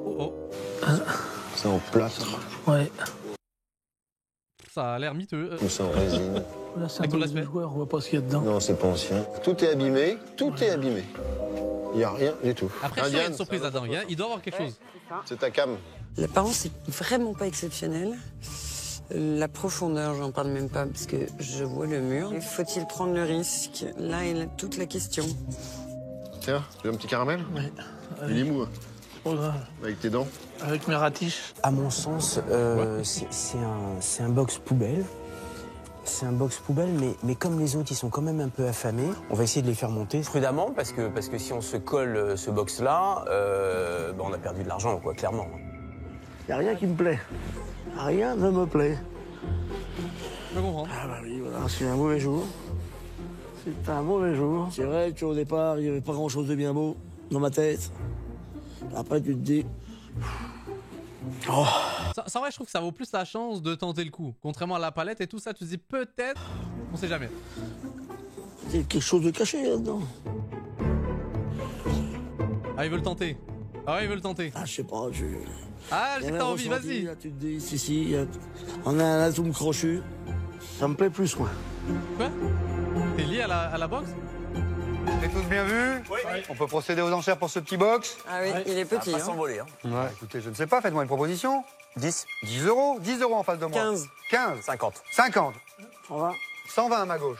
Oh. C'est en plâtre. Ouais. Ça a l'air miteux. C'est en résine. Là, c'est un peu de joueur, on voit pas ce qu'il y a dedans. Non, c'est pas ancien. Tout est abîmé, tout est abîmé. Il n'y a rien du tout. Après, il y a une surprise là-dedans. Il doit y avoir quelque chose. C'est ta cam. L'apparence est vraiment pas exceptionnelle. La profondeur, j'en parle même pas parce que je vois le mur. Faut-il prendre le risque? Là est toute la question. Tiens, tu veux un petit caramel? Ouais. Il est mou. Oh là. Avec tes dents? Avec mes ratiches. À mon sens, c'est un box poubelle. C'est un box poubelle, mais comme les autres, ils sont quand même un peu affamés, on va essayer de les faire monter prudemment, parce que si on se colle ce box-là, on a perdu de l'argent, quoi, clairement. Il n'y a rien qui me plaît. Rien ne me plaît. Je comprends. Ah bah oui, voilà, c'est un mauvais jour. C'est un mauvais jour. C'est vrai qu'au départ, il n'y avait pas grand-chose de bien beau dans ma tête. Après, tu te dis... Oh. Ça, vrai, je trouve que ça vaut plus la chance de tenter le coup. Contrairement à la palette et tout ça, tu te dis peut-être, on sait jamais. Il y a quelque chose de caché là-dedans. Ah, ils veulent tenter. Ah ouais, ils veulent tenter. Ah, je sais pas, Ah, je sais que t'as envie, vas-y. Tu te dis, si, on a un atome crochu. Ça me plaît plus, moi. Quoi? T'es lié à la box? Vous avez tous bien vu? Oui. On peut procéder aux enchères pour ce petit box? Ah oui, il est petit. Ça va pas s'envoler, hein. Ouais, écoutez, je ne sais pas, faites-moi une proposition. 10. 10 euros, 10 euros en face de moi. 15. 15. 50. 50. 120. 120 à ma gauche.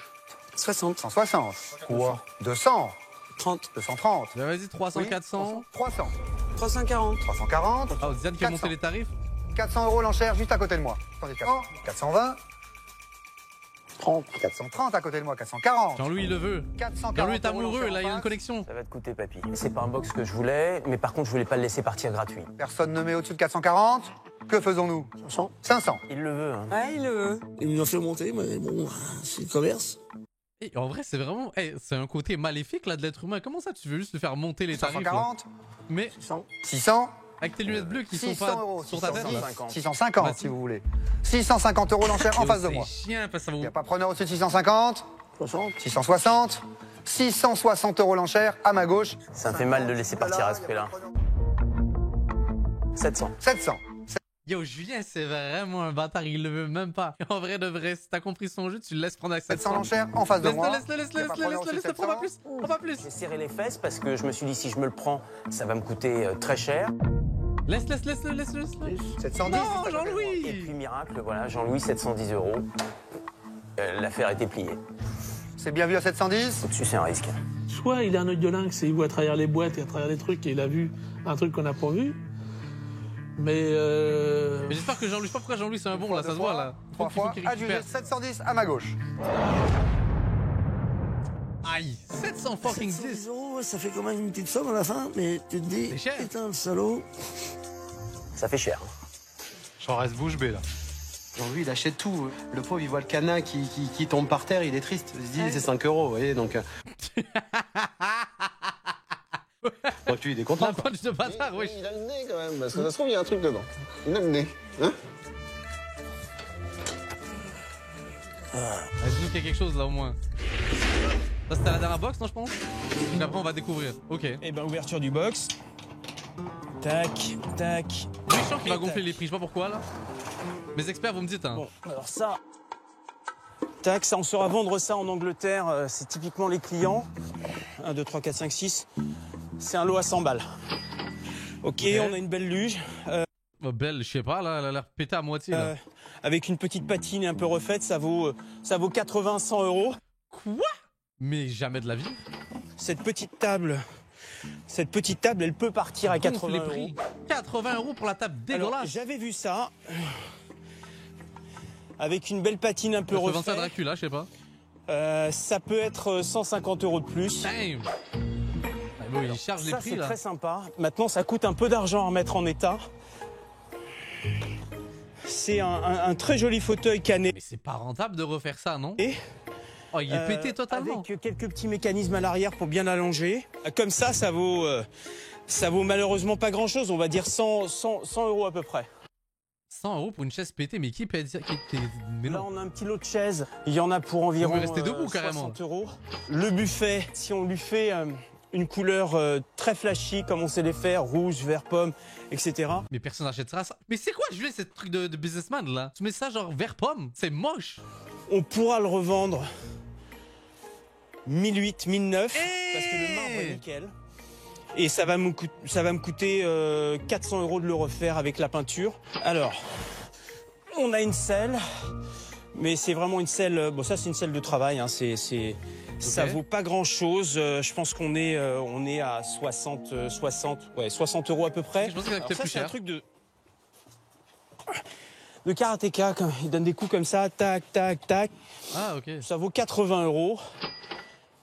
60. 160. Quoi? 200. 30. 230. Bah, vas-y, 300, Oui, 400. 300. 340. 340. Ah, Ziane qui a monté les tarifs. 400 euros l'enchère juste à côté de moi. Attendez, 400. 420. 30. 430 à côté de moi. 440. Jean-Louis, il le veut. 440 Jean-Louis est euros amoureux, l'enchère là, en il y a une face. connexion. Ça va te coûter, papy. C'est pas un box que je voulais, mais par contre, je voulais pas le laisser partir gratuit. Personne ne met au-dessus de 440. Que faisons-nous? 500. 500. Il le veut, hein. Ouais, il le veut. Il nous a fait monter, mais bon, c'est le commerce. Et en vrai, c'est vraiment. C'est un côté maléfique là de l'être humain. Comment ça, tu veux juste le faire monter les tarifs? 540. Mais 600. 600. avec tes lunettes bleues qui sont 600 pas euros. sur ta tête. 650. 650 Vas-y. si vous voulez. 650 euros l'enchère en face de moi. C'est chiant parce que ça Il n'y vaut. a pas preneur au-dessus de 650. 60. 660. 660 euros l'enchère à ma gauche. Ça me fait mal de laisser partir à ce prix-là. 700. 700. Yo, Julien, c'est vraiment un bâtard, il le veut même pas. En vrai de vrai, si t'as compris son jeu, tu le laisses prendre avec 700 700. l'enchère en face de moi. Laisse-le, prends pas plus. Prends pas plus. J'ai serré les fesses parce que je me suis dit, si je me le prends, ça va me coûter très cher. Laisse-le. 710. Non, Jean-Louis. Et puis, miracle, voilà, Jean-Louis, 710 euros. L'affaire était pliée. C'est bien vu à 710. Au-dessus, c'est un risque. Soit il a un œil de lynx et il voit à travers les boîtes et à travers les trucs et il a vu un truc qu'on n'a pas vu. Mais j'espère que Jean-Louis, je sais pas pourquoi Jean-Louis c'est un bon là, ça se voit là. Trois fois. qu'il Adjugé récupère. 710 à ma gauche. Aïe, 700 fucking 710 10. euros, ça fait quand même une petite somme à la fin, mais tu te dis, C'est cher. putain le salaud. Ça fait cher. J'en reste bouche bée, là. Jean-Louis, il achète tout. Le pauvre, il voit le canard qui tombe par terre, il est triste. Il se dit, c'est 5 euros, vous voyez, donc... Donc lui, il est content. La punch de bâtard, wesh. Il a le nez quand même, parce que ça se trouve, il y a un truc dedans. Il a le nez. Hein? Dis-nous qu'il y a quelque chose là au moins. Ça c'était la dernière box, non, je pense. Donc après, on va découvrir. Ok. Eh ben, ouverture du box. Tac, tac. Lui, je sens qu'il va gonfler les prix, je sais pas pourquoi là. Mes experts, vous me dites, hein. Bon, alors ça... Tac, ça, on saura vendre ça en Angleterre. C'est typiquement les clients. 1, 2, 3, 4, 5, 6. C'est un lot à 100 balles. Ok, on a une belle luge. Oh, belle, je sais pas, là, elle a l'air pétée à moitié là. Avec une petite patine un peu refaite, ça vaut 80-100 euros. Quoi? Mais jamais de la vie. Cette petite table, elle peut partir à 80 les euros. prix. 80 euros pour la table dégueulasse. J'avais vu ça. Avec une belle patine un peu Je peux vendre ça à refaite. Dracula, je sais pas. Ça peut être 150 euros de plus. Damn. Ah, bon, il charge les Ça, prix c'est là. très sympa. Maintenant, ça coûte un peu d'argent à remettre en état. C'est un très joli fauteuil cané. Mais c'est pas rentable de refaire ça, non? Et oh, il est pété totalement. Avec quelques petits mécanismes à l'arrière pour bien l'allonger. Comme ça, ça vaut malheureusement pas grand-chose. On va dire 100 euros à peu près. 100 euros pour une chaise pétée, mais qui paie mais Là, non. on a un petit lot de chaises. Il y en a pour environ On peut rester debout, carrément. 60 euros. Le buffet, si on lui fait une couleur très flashy, comme on sait les faire, rouge, vert pomme, etc. Mais personne n'achètera ça. Mais c'est quoi, Julien, ce truc de businessman là? Tu mets ça genre vert pomme? C'est moche. On pourra le revendre 1008, 1009, parce que le marbre est nickel. Et ça va me coûter 400 euros de le refaire avec la peinture. Alors, on a une selle, mais c'est vraiment une selle... Bon, ça, c'est une selle de travail, hein, ça vaut pas grand-chose. Je pense qu'on est à 60 euros à peu près. Je pensais que ça coûtait plus C'est un cher. truc de... de karatéka. Il donne des coups comme ça, tac, tac, tac. Ah, ok. Ça vaut 80 €.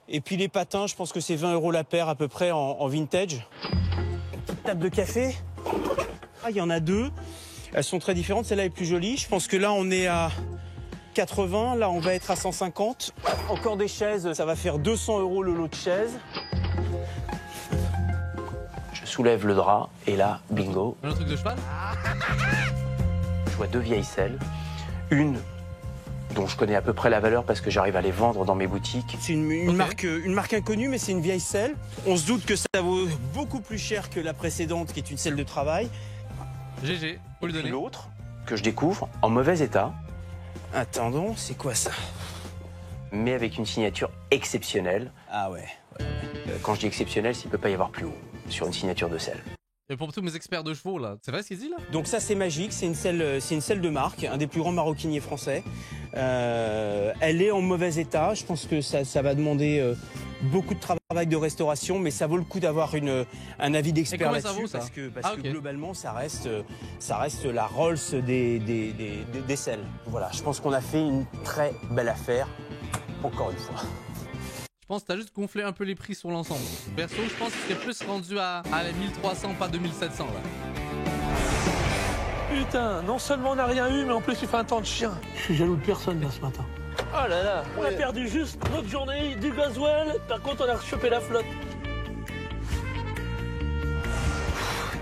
Et puis les patins, je pense que c'est 20 € la paire à peu près en vintage. Table de café. Ah, il y en a deux. Elles sont très différentes. Celle-là est plus jolie. Je pense que là, on est à 80. Là, on va être à 150. Encore des chaises. Ça va faire 200 € le lot de chaises. Je soulève le drap et là, bingo. Un truc de cheval. Je vois deux vieilles selles. Une dont je connais à peu près la valeur parce que j'arrive à les vendre dans mes boutiques. C'est une marque inconnue, mais c'est une vieille selle. On se doute que ça vaut beaucoup plus cher que la précédente, qui est une selle de travail. GG, faut lui donner. L'autre, que je découvre, en mauvais état. Attendons, c'est quoi ça? Mais avec une signature exceptionnelle. Ah ouais. Quand je dis exceptionnelle, c'est qu'il ne peut pas y avoir plus haut sur une signature de selle. Et pour tous mes experts de chevaux, là, c'est vrai ce qu'il dit, là? Donc ça, c'est magique, c'est une selle de marque, un des plus grands maroquiniers français. Elle est en mauvais état, je pense que ça va demander beaucoup de travail de restauration, mais ça vaut le coup d'avoir un avis d'expert là-dessus, parce que globalement, ça reste la Rolls des selles. Voilà, je pense qu'on a fait une très belle affaire, encore une fois. Je pense que t'as juste gonflé un peu les prix sur l'ensemble. Perso, je pense que c'était plus rendu à les 1300, pas 2700 là. Putain, non seulement on n'a rien eu, mais en plus il fait un temps de chien. Je suis jaloux de personne là ce matin. Oh là là, on a perdu juste notre journée, du gasoil, par contre on a chopé la flotte.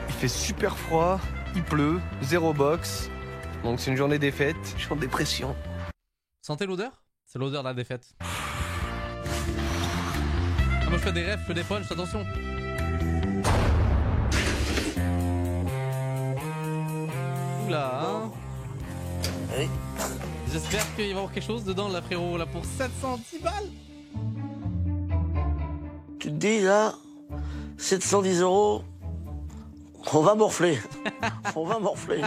Il fait super froid, il pleut, 0 box. Donc c'est une journée défaite, je suis en dépression. Sentez l'odeur? C'est l'odeur de la défaite. Ah, moi je fais des rêves, je fais des punchs, attention. Oula, hein. Oui. J'espère qu'il va y avoir quelque chose dedans là, frérot, là, pour 710 balles. Tu te dis là, 710 €, on va morfler. On va morfler.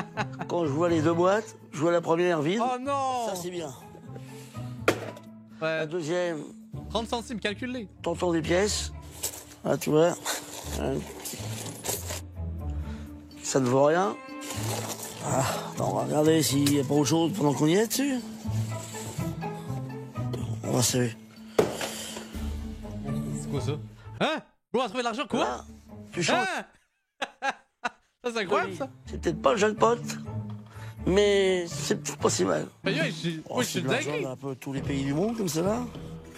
Quand je vois les deux boîtes, je vois la première vide. Oh non! Ça c'est bien. Ouais. La deuxième. 30 centimes, calcule-les. T'entends des pièces. Ah, tu vois. Ça ne vaut rien. Ah, on va regarder s'il n'y a pas autre chose pendant qu'on y est dessus. On va se... C'est quoi ça? Hein? On a trouvé de l'argent, quoi? Là, tu changes. Hein? Ça, c'est incroyable, ça. C'est peut-être pas le jackpot, mais c'est peut-être pas si mal. Mais yo, je suis dingue. Un peu tous les pays du monde, comme ça, là.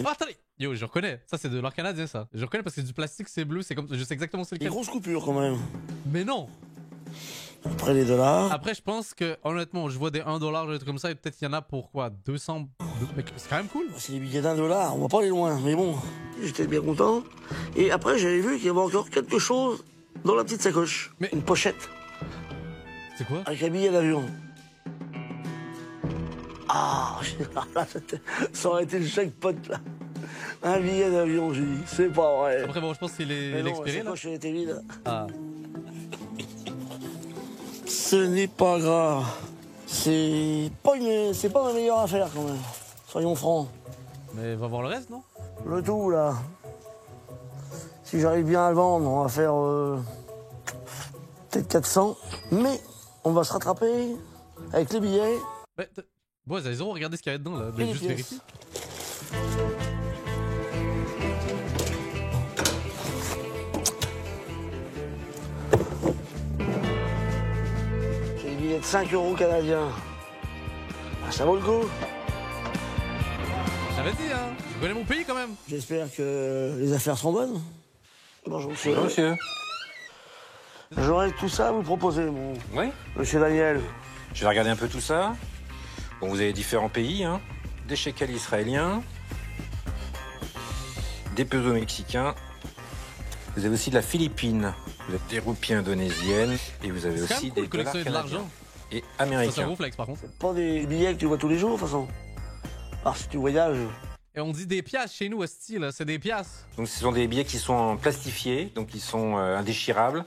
Oh, attendez. Yo, je reconnais. Ça, c'est de l'or canadien, ça. Je reconnais parce que c'est du plastique, c'est bleu, c'est comme... Je sais exactement c'est lequel. Des grosses coupures, quand même. Mais non. Après les dollars. Après, je pense que, honnêtement, je vois des 1 $, des trucs comme ça, et peut-être qu'il y en a pour quoi? 200. C'est quand même cool. C'est des billets d'1 $, on va pas aller loin, mais bon, j'étais bien content. Et après, j'avais vu qu'il y avait encore quelque chose dans la petite sacoche. Mais... Une pochette. C'est quoi? Avec un billet d'avion. Ah, ça aurait été le jackpot, là. Un billet d'avion, j'ai dit. C'est pas vrai. Après, bon, je pense qu'il est expiré, là. La sacoche, elle était vide. Ah. Ce n'est pas grave. C'est pas ma meilleure affaire, quand même. Soyons francs. Mais va voir le reste, non? Le tout, là. Si j'arrive bien à le vendre, on va faire peut-être 400. Mais on va se rattraper avec les billets. Bon, ils ont regardé ce qu'il y avait dedans, là. Mais juste vérifier. J'ai des billets de 5 € canadiens. Ah, ça vaut le coup. J'avais dit, hein. Je connais mon pays, quand même. J'espère que les affaires seront bonnes. Bonjour, monsieur. Bonjour, monsieur. J'aurais tout ça à vous proposer, mon... Oui. Monsieur Daniel. Je vais regarder un peu tout ça. Bon, vous avez différents pays, hein. Des shekels israéliens, des pesos mexicains. Vous avez aussi de la Philippine, vous avez des roupies indonésiennes et vous avez aussi des dollars canadiens et américains. Ça ronflex, par contre. C'est pas des billets que tu vois tous les jours, de toute façon. Alors, si tu voyages... Et on dit des piastres chez nous, hostie, là. C'est des piastres. Donc, ce sont des billets qui sont plastifiés, donc ils sont indéchirables,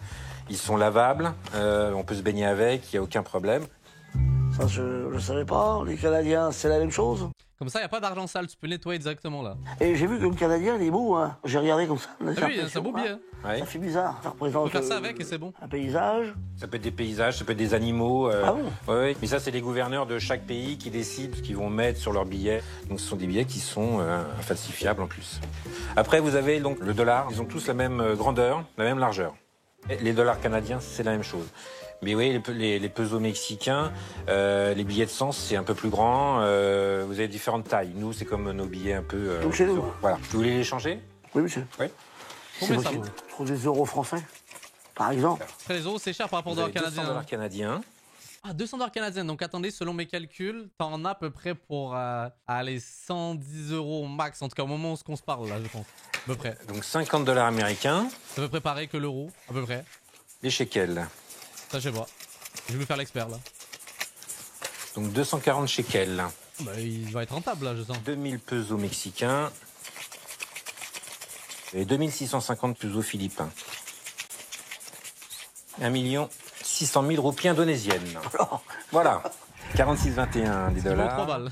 ils sont lavables, on peut se baigner avec, il n'y a aucun problème. Ça, je savais pas. Les Canadiens, c'est la même chose. Comme ça, il n'y a pas d'argent sale, tu peux le nettoyer directement là. Et j'ai vu que le Canadien, il est beau, hein. J'ai regardé comme ça. Ah oui, c'est un beau billet. Ouais. Ça fait bizarre, ça représente. On peut faire ça avec et c'est bon. Un paysage. Ça peut être des paysages, ça peut être des animaux. Ah bon? Ouais. Mais ça, c'est les gouverneurs de chaque pays qui décident ce qu'ils vont mettre sur leurs billets. Donc ce sont des billets qui sont falsifiables en plus. Après, vous avez donc le dollar. Ils ont tous la même grandeur, la même largeur. Et les dollars canadiens, c'est la même chose. Mais oui, les pesos mexicains, les billets de 100, c'est un peu plus grand. Vous avez différentes tailles. Nous, c'est comme nos billets un peu... Donc chez nous. Voilà. Vous voulez les changer? Oui, monsieur. Oui. C'est possible. Pour des euros français, par exemple. Après, les euros, c'est cher par rapport aux dollars canadiens. 200 dollars canadiens. Ah, 200 dollars canadiens. Donc attendez, selon mes calculs, t'en as à peu près pour aller 110 euros max. En tout cas, au moment où on se parle, là, je pense. À peu près. Donc 50 dollars américains. C'est à peu près pareil que l'euro, à peu près. Les shekels. Ça, je sais pas. Je vais faire l'expert, là. Donc 240 shekels. Bah, il va être rentable, là, je sens. 2000 pesos mexicains. Et 2650 pesos philippins. 1 600 000 roupies indonésiennes. Voilà. 46,21 des dollars. 3 balles.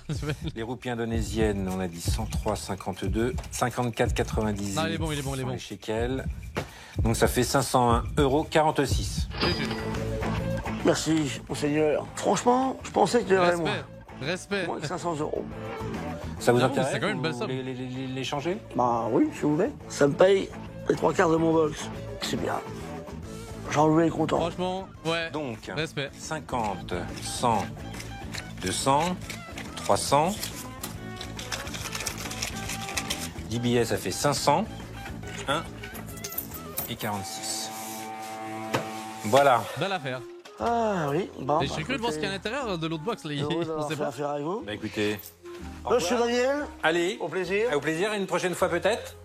Les roupies indonésiennes, on a dit 103,52. 54,90. Non, il est bon, il est bon, il est bon. Les shekels. Donc ça fait 501,46 €. Merci, monseigneur. Franchement, je pensais que tu aurais moins. Respect. Moins que 500 €. Ça vous intéresse? C'est quand même une belle Vous somme. les changer? Bah oui, si vous voulez. Ça me paye les 3/4 de mon box. C'est bien. Jean-Louis est content. Franchement, ouais. Donc, respect. 50, 100, 200, 300. 10 billets, ça fait 500. 1 et 46. Voilà. Belle affaire. Ah oui, bon. Et je suis curieux de voir ce qu'il y a à l'intérieur de l'autre box. Là. On sait pas. Affaire avec vous. Bah écoutez. Monsieur Daniel. Allez. Au plaisir. Au plaisir, et une prochaine fois peut-être.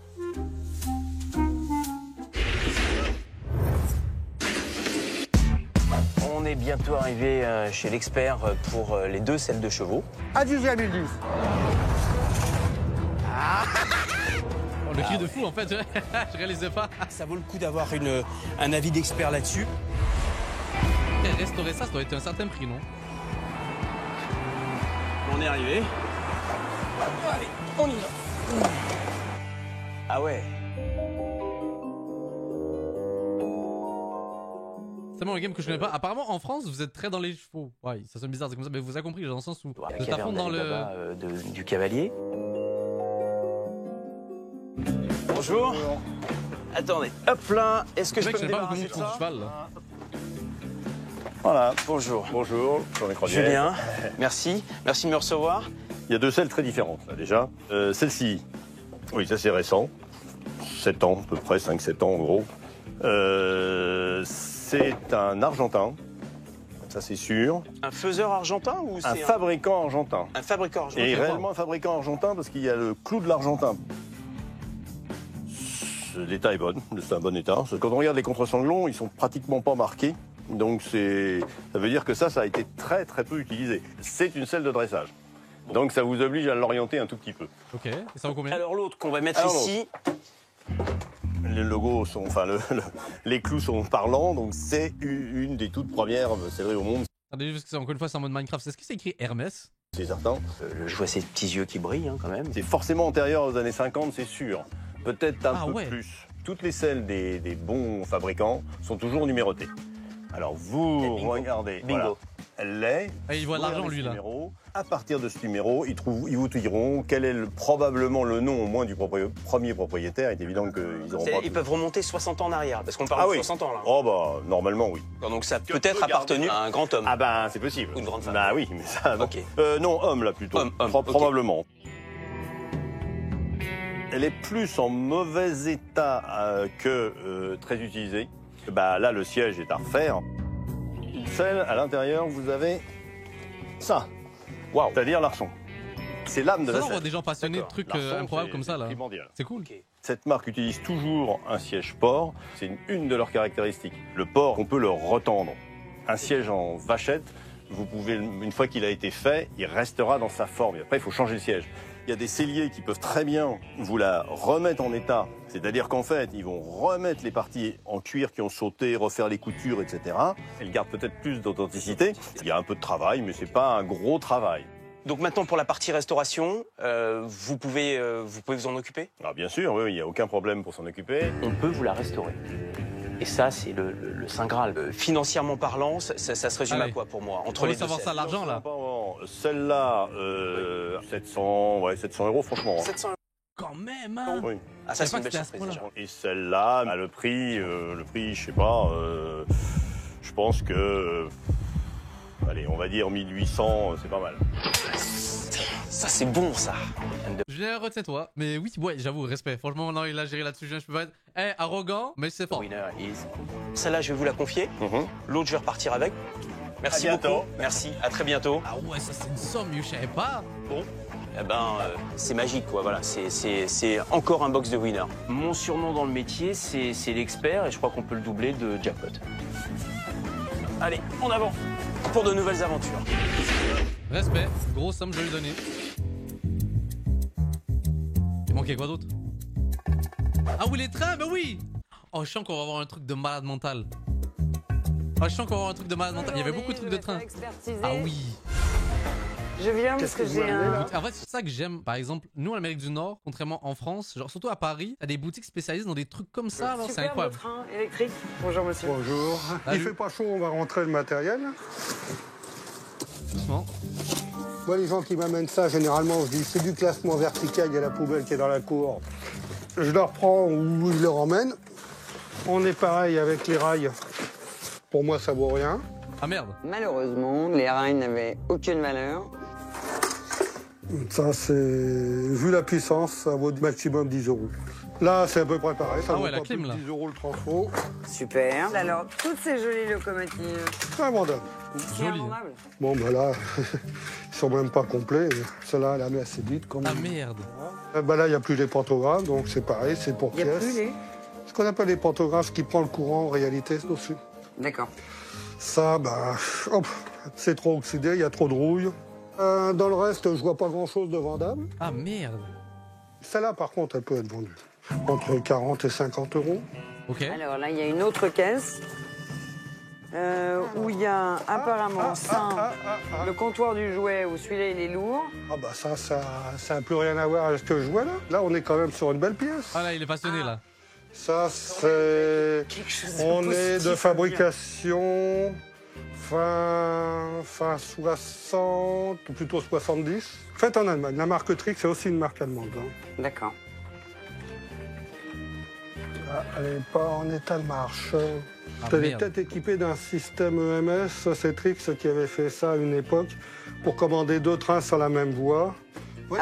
On est bientôt arrivé chez l'expert pour les 2 selles de chevaux. Adjugé à 1010. Oh, le cri de fou, en fait, je réalisais pas. Ça vaut le coup d'avoir un avis d'expert là-dessus. Restaurer ça, ça doit être un certain prix, non? On est arrivé. Allez, on y va. Ah ouais. C'est bon, le game que je connais pas. Apparemment, en France, vous êtes très dans les chevaux. Ouais, ça sonne bizarre, c'est comme ça, mais vous avez compris, dans le sens où vous êtes à fond dans le... du cavalier. Bonjour. Attendez, hop là. Est-ce que je peux me débarrasser de ça? Cheval, là. Voilà. Bonjour. Bonjour, Jean-Luc Cronier. Julien, merci. Merci de me recevoir. Il y a 2 selles très différentes, là, déjà. Celle-ci, oui, ça c'est récent. 7 ans, à peu près, 5-7 ans en gros. C'est un Argentin, ça c'est sûr. Un faiseur argentin ou c'est un fabricant argentin. Un fabricant argentin. Et réellement un fabricant argentin parce qu'il y a le clou de l'argentin. L'état est bon, c'est un bon état. Quand on regarde les contre-sanglons, ils sont pratiquement pas marqués. Donc ça veut dire que ça a été très très peu utilisé. C'est une selle de dressage. Donc ça vous oblige à l'orienter un tout petit peu. Ok, et ça vaut combien? Alors l'autre qu'on va mettre ici. Les logos sont, les clous sont parlants, donc c'est une des toutes premières selleries au monde. Attendez, juste que encore une fois, c'est en mode Minecraft. Est-ce que c'est écrit Hermès? C'est certain. Je vois ces petits yeux qui brillent quand même. C'est forcément antérieur aux années 50, c'est sûr. Peut-être un peu plus. Toutes les selles des bons fabricants sont toujours numérotées. Alors vous regardez, bingo. Voilà, elle l'est. Il voit l'argent lui là. À partir de ce numéro, ils vous diront quel est probablement le nom au moins du premier propriétaire. Il est évident qu'ils auront pas. Ils peuvent remonter 60 ans en arrière, parce qu'on parle de 60 ans là. Oh bah normalement oui. Donc ça peut être appartenu à un grand homme. Ah ben c'est possible. Ou une grande femme. Bah oui, mais ça. Ok. Non, homme là plutôt. Homme, probablement. Elle est plus en mauvais état que très utilisée. Bah là le siège est à refaire. Celle à l'intérieur, vous avez ça. Wow. C'est-à-dire l'arçon. C'est l'âme de la selle. On voit des gens passionnés de trucs improbables comme ça là. C'est cool. Cette marque utilise toujours un siège port. C'est une de leurs caractéristiques. Le port, on peut le retendre. Un siège en vachette, vous pouvez, une fois qu'il a été fait, il restera dans sa forme. Et après, il faut changer le siège. Il y a des selliers qui peuvent très bien vous la remettre en état. C'est-à-dire qu'en fait, ils vont remettre les parties en cuir qui ont sauté, refaire les coutures, etc. Elle garde peut-être plus d'authenticité. Il y a un peu de travail, mais c'est pas un gros travail. Donc maintenant, pour la partie restauration, vous pouvez vous en occuper? Ah, bien sûr, oui, il n'y a aucun problème pour s'en occuper. On peut vous la restaurer. Et ça, c'est le Saint Graal. Financièrement parlant, ça se résume à quoi pour moi? Entre les deux. savoir ça, l'argent, là. Celle-là, 700 € franchement. 700 €. Quand même, hein. Oui. Ah, ça, c'est une belle surprise. Et celle-là, le prix, je sais pas, je pense que, allez, on va dire 1800, c'est pas mal. Ça, c'est bon, ça. Julien, retiens-toi. Mais oui, ouais, j'avoue, respect. Franchement, maintenant, il a géré là-dessus. Je peux pas être arrogant, mais c'est fort. Celle-là, je vais vous la confier. L'autre, je vais repartir avec. Merci beaucoup. Merci, à très bientôt. Ah ouais, ça, c'est une somme, je savais pas. Bon. Eh ben, c'est magique, quoi. Voilà, c'est encore un box de winner. Mon surnom dans le métier, c'est l'expert, et je crois qu'on peut le doubler de jackpot. Allez, en avant pour de nouvelles aventures. Respect, grosse somme, je vais lui donner. Il manquait quoi d'autre? Ah oui, les trains, mais oui! Oh, je sens qu'on va avoir un truc de malade mental. Oh, je sens qu'on va avoir un truc de malade mental. Il y avait beaucoup de trucs de train. Ah oui. Je viens parce que j'ai un... En fait, c'est ça que j'aime. Par exemple, nous, en Amérique du Nord, contrairement en France, genre surtout à Paris, t'as des boutiques spécialisées dans des trucs comme ça. Alors, c'est incroyable. Train électrique. Bonjour, monsieur. Bonjour. Salut. Il fait pas chaud, on va rentrer le matériel. Doucement. Moi, les gens qui m'amènent ça, généralement, je dis c'est du classement vertical, il y a la poubelle qui est dans la cour. Je leur prends ou je leur emmène. On est pareil avec les rails. Pour moi, ça vaut rien. Ah merde. Malheureusement, les rails n'avaient aucune valeur. Ça, c'est... Vu la puissance, ça vaut maximum 10 €. Là, c'est à peu près pareil. Ça vaut ouais, la pas clim, plus de là. 10 € le transfo. Super. Alors, toutes ces jolies locomotives. Invendable. Joli. Bon, ben là, ils sont même pas complets. Celle-là, elle a mis assez vite. Comme... Ah merde. Ben là, il n'y a plus les pantographes, donc c'est pareil, c'est pour Il n'y a pièces. plus les... Ce qu'on appelle les pantographes qui prend le courant en réalité dessus. D'accord. Ça, ben, hop, c'est trop oxydé, il y a trop de rouille. Dans le reste, je vois pas grand-chose de vendable. Ah merde. Celle-là, par contre, elle peut être vendue. Entre 40 et 50 €. Ok. Alors là, il y a une autre caisse où il y a apparemment le comptoir du jouet où celui-là, il est lourd. Ah bah ça n'a plus rien à voir avec ce que je vois là. Là, on est quand même sur une belle pièce. Ah là, il est passionné là. Ça, c'est... On est de fabrication fin 60, ou plutôt 70. Faite en Allemagne. La marque Trix, c'est aussi une marque allemande. Hein. D'accord. Ah, elle n'est pas en état de marche. Ah, Elle est merde. peut-être équipée d'un système EMS. C'est Trix qui avait fait ça à une époque pour commander 2 trains sur la même voie. Oui.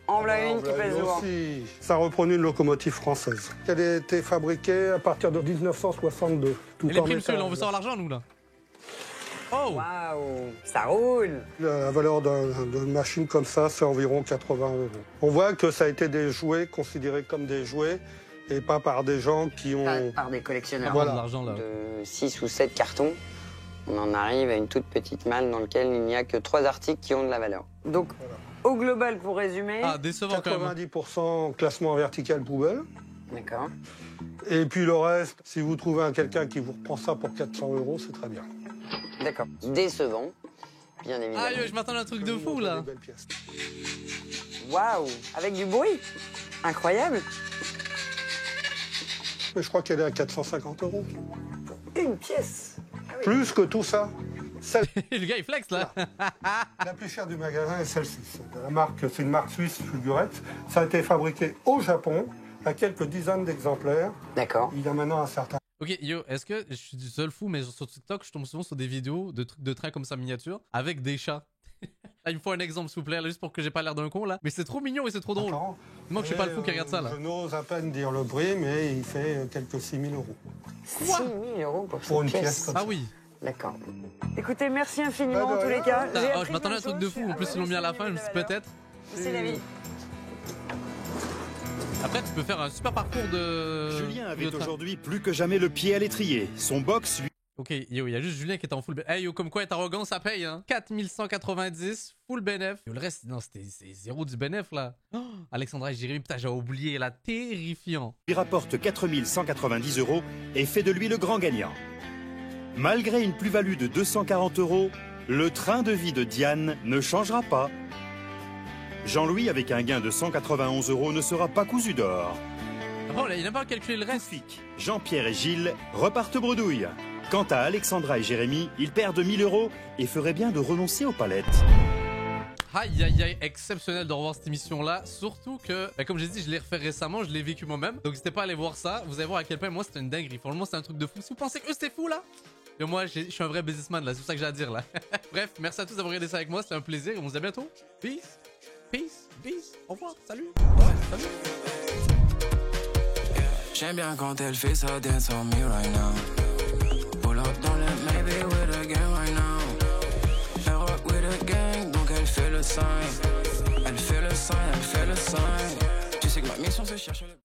En voilà une qui pèse lourd. Aussi. Ça reprenait une locomotive française. Elle a été fabriquée à partir de 1962. Tout Et les en prix, monsieur, métal. là, on veut savoir l'argent, nous, là. Oh! Waouh! Ça roule! La valeur d'une machine comme ça, c'est environ 80 €. On voit que ça a été des jouets considérés comme des jouets et pas par des gens qui ont... Par des collectionneurs. Voilà. De l'argent, là. De 6 ou 7 cartons, on en arrive à une toute petite malle dans laquelle il n'y a que 3 articles qui ont de la valeur. Donc, au global, pour résumer... Ah, décevant quand même. 90% classement vertical poubelle. D'accord. Et puis le reste, si vous trouvez quelqu'un qui vous reprend ça pour 400 €, c'est très bien. D'accord. Décevant, bien évidemment. Aïe, je m'attends à un truc de fou, là. Waouh! Avec du bruit! Incroyable! Mais je crois qu'elle est à 450 €. Une pièce! Plus que tout ça. Le gars, il flex, là. La plus chère du magasin est celle-ci. C'est une marque suisse, Fulgurette. Ça a été fabriqué au Japon, à quelques dizaines d'exemplaires. D'accord. Il y a maintenant un certain... Ok, yo, est-ce que je suis du seul fou, mais sur TikTok, je tombe souvent sur des vidéos de trucs de train comme ça miniature avec des chats. Là, il me faut un exemple, s'il vous plaît, là, juste pour que j'ai pas l'air d'un con, là. Mais c'est trop mignon et c'est trop drôle. Moi, que je suis pas le fou qui regarde ça, là. Je n'ose à peine dire le prix, mais il fait quelques 6 000 €. 6 000 € pour une pièce comme ça. Ah oui. D'accord. Écoutez, merci infiniment en tous les cas. Putain, je m'attendais à un truc de fou. En plus, ils l'ont mis à la fin, je me suis dit peut-être. C'est la vie. Après, tu peux faire un super parcours de... Julien avait aujourd'hui plus que jamais le pied à l'étrier. Son box lui... Ok, yo, il y a juste Julien qui est en full bénéf. Hey, yo, comme quoi être arrogant, ça paye, hein. 4190, full bénéf. Yo, le reste, non, c'est zéro du bénéf, là. Oh, Alexandra et Jérémy, putain, j'ai oublié, là, terrifiant. Il rapporte 4190 € et fait de lui le grand gagnant. Malgré une plus-value de 240 €, le train de vie de Diane ne changera pas. Jean-Louis, avec un gain de 191 €, ne sera pas cousu d'or. Bon, là, il n'a pas calculé le reste. Jean-Pierre et Gilles repartent bredouille. Quant à Alexandra et Jérémy, ils perdent 1000 € et feraient bien de renoncer aux palettes. Aïe aïe aïe, exceptionnel de revoir cette émission là, surtout que, comme j'ai dit, je l'ai refait récemment, je l'ai vécu moi-même, donc n'hésitez pas à aller voir ça, vous allez voir à quel point moi c'était une dinguerie, franchement c'est un truc de fou. Si vous pensez que eux c'était fou là, et moi je suis un vrai businessman là, c'est ça que j'ai à dire là. Bref, merci à tous d'avoir regardé ça avec moi, c'était un plaisir, et on se dit à bientôt. Peace, peace, peace, au revoir, salut. Ouais, salut. J'aime bien quand elle fait ça, dance on me right now. Pull up dans le maybe with a gang right now. Elle rock with a gang, donc elle fait le sign. Elle fait le sign, elle fait le sign. Tu sais que ma mission c'est chercher le...